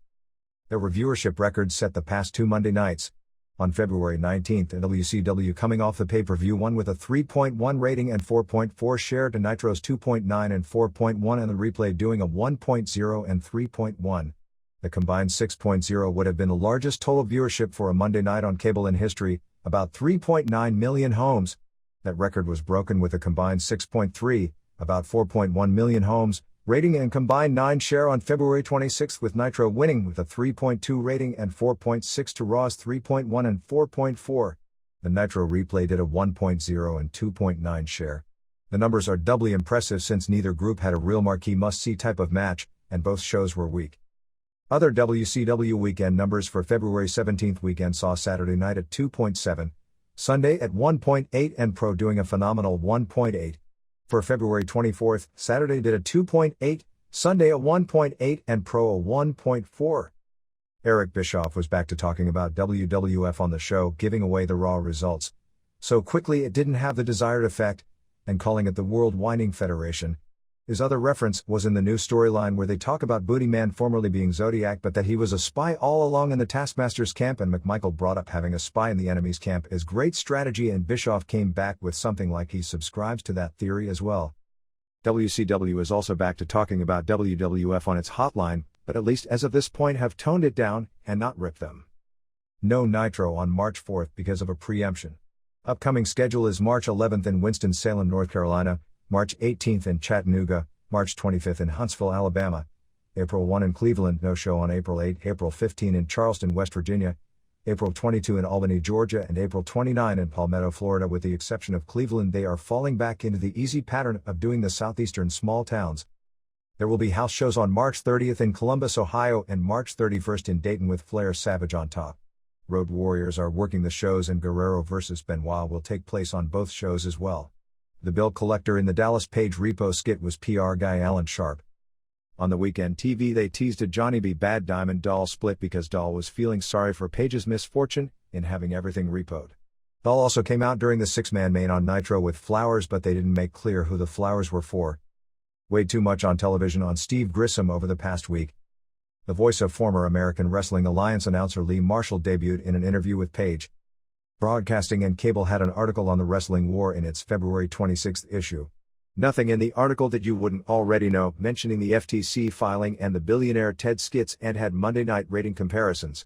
[SPEAKER 1] There were viewership records set the past 2 Monday nights. On February 19th, WCW coming off the pay-per-view won with a 3.1 rating and 4.4 share to Nitro's 2.9 and 4.1 and the replay doing a 1.0 and 3.1. The combined 6.0 would have been the largest total viewership for a Monday night on cable in history, about 3.9 million homes. That record was broken with a combined 6.3, about 4.1 million homes, rating and combined 9 share on February 26 with Nitro winning with a 3.2 rating and 4.6 to Raw's 3.1 and 4.4. The Nitro replay did a 1.0 and 2.9 share. The numbers are doubly impressive since neither group had a real marquee must-see type of match, and both shows were weak. Other WCW weekend numbers for February 17 weekend saw Saturday Night at 2.7, Sunday at 1.8 and Pro doing a phenomenal 1.8. For February 24, Saturday did a 2.8, Sunday a 1.8 and Pro a 1.4. Eric Bischoff was back to talking about WWF on the show, giving away the Raw results so quickly it didn't have the desired effect, and calling it the World Whining Federation. His other reference was in the new storyline where they talk about Booty Man formerly being Zodiac but that he was a spy all along in the Taskmaster's camp, and McMichael brought up having a spy in the enemy's camp is great strategy, and Bischoff came back with something like he subscribes to that theory as well. WCW is also back to talking about WWF on its hotline, but at least as of this point have toned it down and not ripped them. No Nitro on March 4 because of a preemption. Upcoming schedule is March 11 in Winston-Salem, North Carolina, March 18 in Chattanooga, March 25 in Huntsville, Alabama, April 1 in Cleveland, no show on April 8, April 15 in Charleston, West Virginia, April 22 in Albany, Georgia, and April 29 in Palmetto, Florida. With the exception of Cleveland, they are falling back into the easy pattern of doing the southeastern small towns. There will be house shows on March 30 in Columbus, Ohio, and March 31 in Dayton with Flair Savage on top. Road Warriors are working the shows, and Guerrero vs. Benoit will take place on both shows as well. The bill collector in the Dallas Page Repo skit was PR guy Alan Sharp. On the weekend TV they teased a Johnny B. Bad Diamond Doll split because Doll was feeling sorry for Page's misfortune in having everything repoed. Doll also came out during the six-man main on Nitro with flowers, but they didn't make clear who the flowers were for. Way too much on television on Steve Grissom over the past week. The voice of former American Wrestling Alliance announcer Lee Marshall debuted in an interview with Page. Broadcasting and Cable had an article on the wrestling war in its February 26 issue. Nothing in the article that you wouldn't already know, mentioning the FTC filing and the billionaire Ted skits, and had Monday night rating comparisons.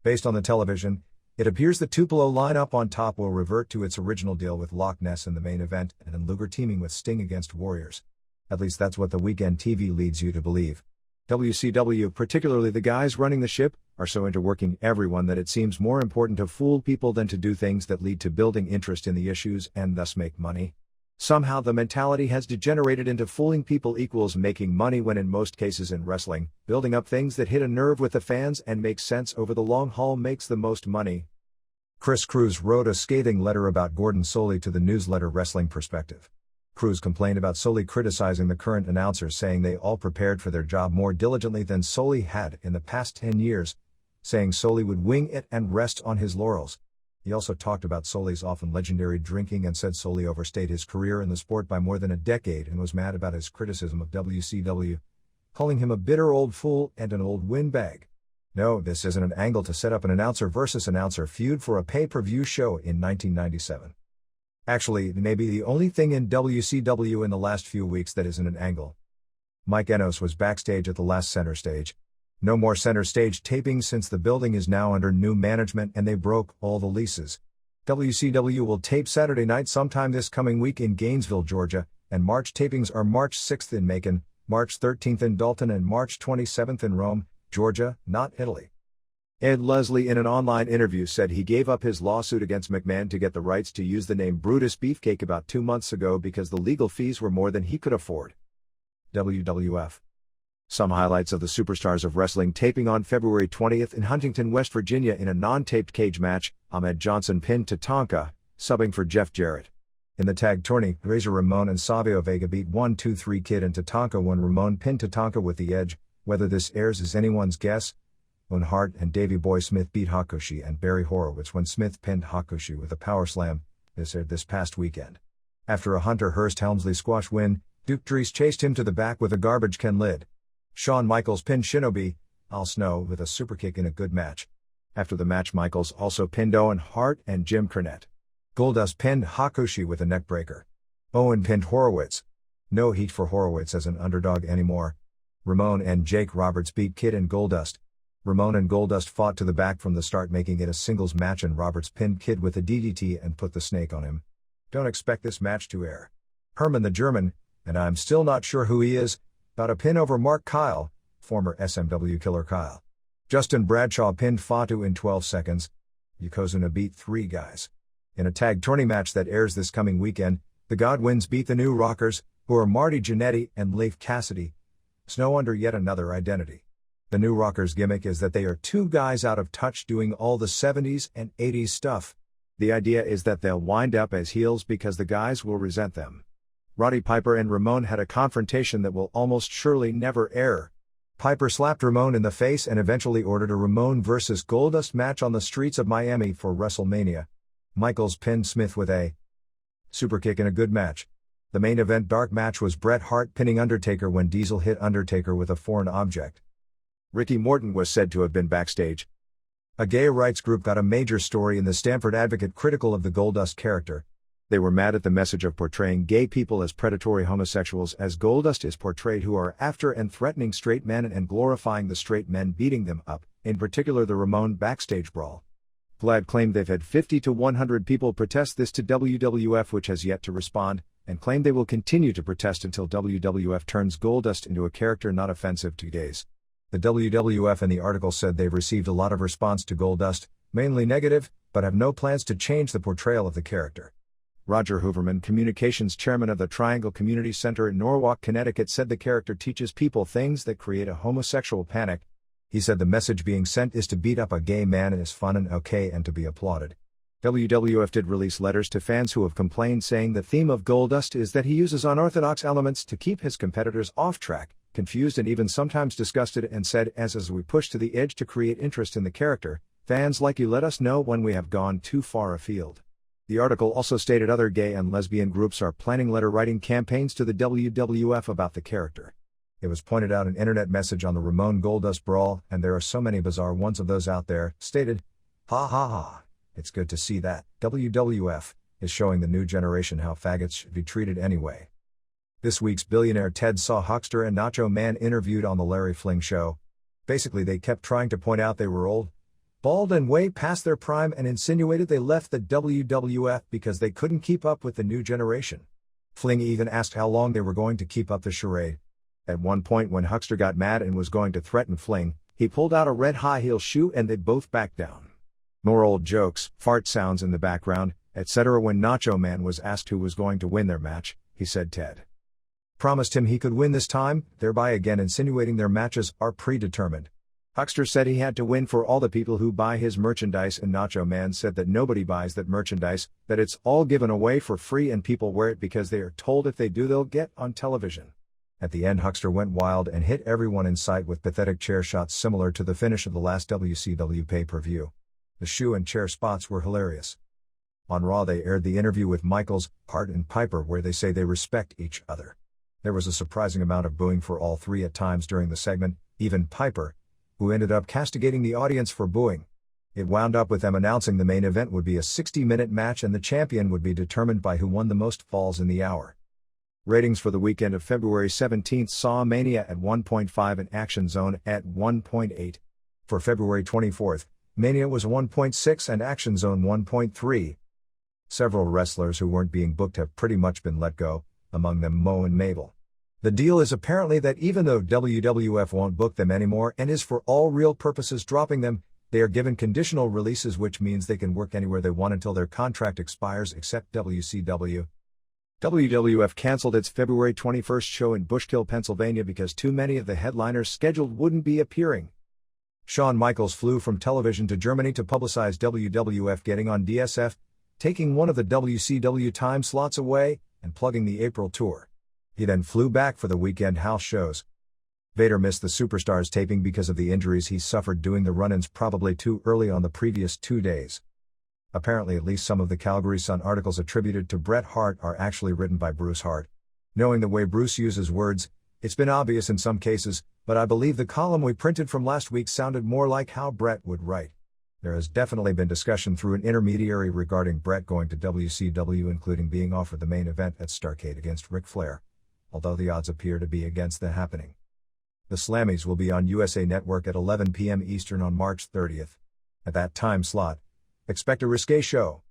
[SPEAKER 1] Based on the television, it appears the Tupelo lineup on top will revert to its original deal with Loch Ness in the main event and Luger teaming with Sting against Warriors. At least that's what the weekend TV leads you to believe. WCW, particularly the guys running the ship, are so into working everyone that it seems more important to fool people than to do things that lead to building interest in the issues and thus make money. Somehow the mentality has degenerated into fooling people equals making money, when in most cases in wrestling, building up things that hit a nerve with the fans and make sense over the long haul makes the most money. Chris Cruz wrote a scathing letter about Gordon Solie to the newsletter Wrestling Perspective. Cruz complained about Solie criticizing the current announcers, saying they all prepared for their job more diligently than Solie had in the past 10 years, saying Solie would wing it and rest on his laurels. He also talked about Solie's often legendary drinking and said Solie overstayed his career in the sport by more than a decade and was mad about his criticism of WCW, calling him a bitter old fool and an old windbag. No, this isn't an angle to set up an announcer versus announcer feud for a pay-per-view show in 1997. Actually, it may be the only thing in WCW in the last few weeks that isn't an angle. Mike Enos was backstage at the last Center Stage. No more Center Stage tapings since the building is now under new management and they broke all the leases. WCW will tape Saturday night sometime this coming week in Gainesville, Georgia, and March tapings are March 6th in Macon, March 13th in Dalton, and March 27th in Rome, Georgia, not Italy. Ed Leslie in an online interview said he gave up his lawsuit against McMahon to get the rights to use the name Brutus Beefcake about 2 months ago because the legal fees were more than he could afford. WWF. Some highlights of the Superstars of Wrestling taping on February 20th in Huntington, West Virginia in a non-taped cage match. Ahmed Johnson pinned Tatanka, subbing for Jeff Jarrett. In the tag tourney, Razor Ramon and Savio Vega beat 1-2-3 Kid and Tatanka when Ramon pinned Tatanka with the edge. Whether this airs is anyone's guess. Owen Hart and Davey Boy Smith beat Hakushi and Barry Horowitz when Smith pinned Hakushi with a power slam. This aired this past weekend. After a Hunter Hearst Helmsley squash win, Duke Dries chased him to the back with a garbage can lid. Shawn Michaels pinned Shinobi Al Snow with a superkick in a good match. After the match, Michaels also pinned Owen Hart and Jim Cornette. Goldust pinned Hakushi with a neckbreaker. Owen pinned Horowitz. No heat for Horowitz as an underdog anymore. Ramon and Jake Roberts beat Kid and Goldust. Ramon and Goldust fought to the back from the start, making it a singles match, and Roberts pinned Kid with a DDT and put the snake on him. Don't expect this match to air. Herman the German, and I'm still not sure who he is, got a pin over Mark Kyle, former SMW Killer Kyle. Justin Bradshaw pinned Fatu in 12 seconds. Yokozuna beat 3 guys. In a tag tourney match that airs this coming weekend, the Godwins beat the New Rockers, who are Marty Jannetty and Leif Cassidy. Snow under yet another identity. The New Rockers' gimmick is that they are 2 guys out of touch doing all the 70s and 80s stuff. The idea is that they'll wind up as heels because the guys will resent them. Roddy Piper and Ramon had a confrontation that will almost surely never air. Piper slapped Ramon in the face and eventually ordered a Ramon vs. Goldust match on the streets of Miami for WrestleMania. Michaels pinned Smith with a superkick in a good match. The main event dark match was Bret Hart pinning Undertaker when Diesel hit Undertaker with a foreign object. Ricky Morton was said to have been backstage. A gay rights group got a major story in the Stamford Advocate critical of the Goldust character. They were mad at the message of portraying gay people as predatory homosexuals as Goldust is portrayed, who are after and threatening straight men and glorifying the straight men beating them up, in particular the Ramon backstage brawl. Vlad claimed they've had 50 to 100 people protest this to WWF, which has yet to respond, and claimed they will continue to protest until WWF turns Goldust into a character not offensive to gays. The WWF in the article said they've received a lot of response to Goldust, mainly negative, but have no plans to change the portrayal of the character. Roger Hooverman, communications chairman of the Triangle Community Center in Norwalk, Connecticut, said the character teaches people things that create a homosexual panic. He said the message being sent is to beat up a gay man is fun and okay and to be applauded. WWF did release letters to fans who have complained, saying the theme of Goldust is that he uses unorthodox elements to keep his competitors off track, confused and even sometimes disgusted, and said, as we push to the edge to create interest in the character, fans like you let us know when we have gone too far afield. The article also stated other gay and lesbian groups are planning letter-writing campaigns to the WWF about the character. It was pointed out an internet message on the Ramon Goldust brawl, and there are so many bizarre ones of those out there, stated, "Ha ha ha, it's good to see that WWF is showing the new generation how faggots should be treated anyway." This week's billionaire Ted saw Huckster and Nacho Man interviewed on the Larry Fling Show. Basically they kept trying to point out they were old, bald and way past their prime, and insinuated they left the WWF because they couldn't keep up with the new generation. Fling even asked how long they were going to keep up the charade. At one point when Huckster got mad and was going to threaten Fling, he pulled out a red high-heel shoe and they both backed down. More old jokes, fart sounds in the background, etc. When Nacho Man was asked who was going to win their match, he said Ted promised him he could win this time, thereby again insinuating their matches are predetermined. Huckster said he had to win for all the people who buy his merchandise, and Nacho Man said that nobody buys that merchandise, that it's all given away for free and people wear it because they are told if they do they'll get on television. At the end Huckster went wild and hit everyone in sight with pathetic chair shots similar to the finish of the last WCW pay-per-view. The shoe and chair spots were hilarious. On Raw they aired the interview with Michaels, Hart and Piper where they say they respect each other. There was a surprising amount of booing for all three at times during the segment, even Piper, who ended up castigating the audience for booing. It wound up with them announcing the main event would be a 60-minute match and the champion would be determined by who won the most falls in the hour. Ratings for the weekend of February 17th saw Mania at 1.5 and Action Zone at 1.8. For February 24th, Mania was 1.6 and Action Zone 1.3. Several wrestlers who weren't being booked have pretty much been let go, among them Mo and Mabel. The deal is apparently that even though WWF won't book them anymore and is for all real purposes dropping them, they are given conditional releases, which means they can work anywhere they want until their contract expires except WCW. WWF canceled its February 21st show in Bushkill, Pennsylvania because too many of the headliners scheduled wouldn't be appearing. Shawn Michaels flew from television to Germany to publicize WWF getting on DSF, taking one of the WCW time slots away, and plugging the April tour. He then flew back for the weekend house shows. Vader missed the Superstars taping because of the injuries he suffered doing the run-ins probably too early on the previous 2 days. Apparently at least some of the Calgary Sun articles attributed to Bret Hart are actually written by Bruce Hart. Knowing the way Bruce uses words, it's been obvious in some cases, but I believe the column we printed from last week sounded more like how Bret would write. There has definitely been discussion through an intermediary regarding Bret going to WCW, including being offered the main event at Starrcade against Ric Flair, although the odds appear to be against the happening. The Slammies will be on USA Network at 11 p.m. Eastern on March 30th. At that time slot, expect a risque show.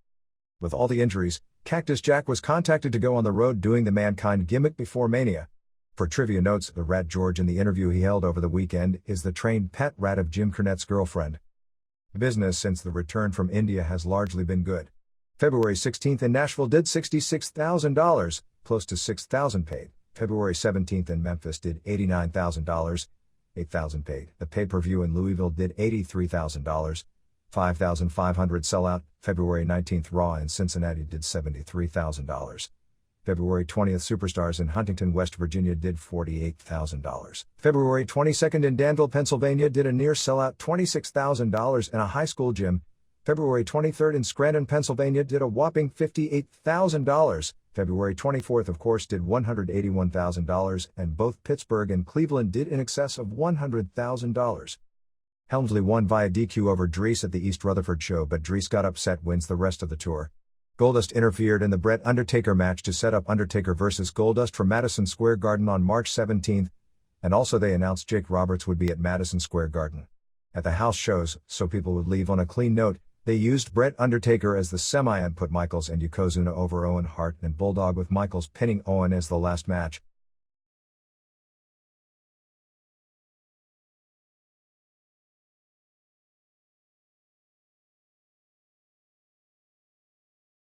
[SPEAKER 1] With all the injuries, Cactus Jack was contacted to go on the road doing the Mankind gimmick before Mania. For trivia notes, the Rat George in the interview he held over the weekend is the trained pet rat of Jim Cornette's girlfriend. Business since the return from India has largely been good. February 16th in Nashville did $66,000, close to $6,000 paid. February 17th in Memphis did $89,000, $8,000 paid. The pay-per-view in Louisville did $83,000, $5,500 sellout. February 19th Raw in Cincinnati did $73,000. February 20th Superstars in Huntington, West Virginia did $48,000. February 22nd in Danville, Pennsylvania did a near sellout $26,000 in a high school gym. February 23rd in Scranton, Pennsylvania did a whopping $58,000. February 24th of course did $181,000, and both Pittsburgh and Cleveland did in excess of $100,000. Helmsley won via DQ over Drees at the East Rutherford show, but Drees got upset, wins the rest of the tour. Goldust interfered in the Bret Undertaker match to set up Undertaker vs. Goldust for Madison Square Garden on March 17, and also they announced Jake Roberts would be at Madison Square Garden. At the house shows, so people would leave on a clean note, they used Bret Undertaker as the semi and put Michaels and Yokozuna over Owen Hart and Bulldog, with Michaels pinning Owen as the last match.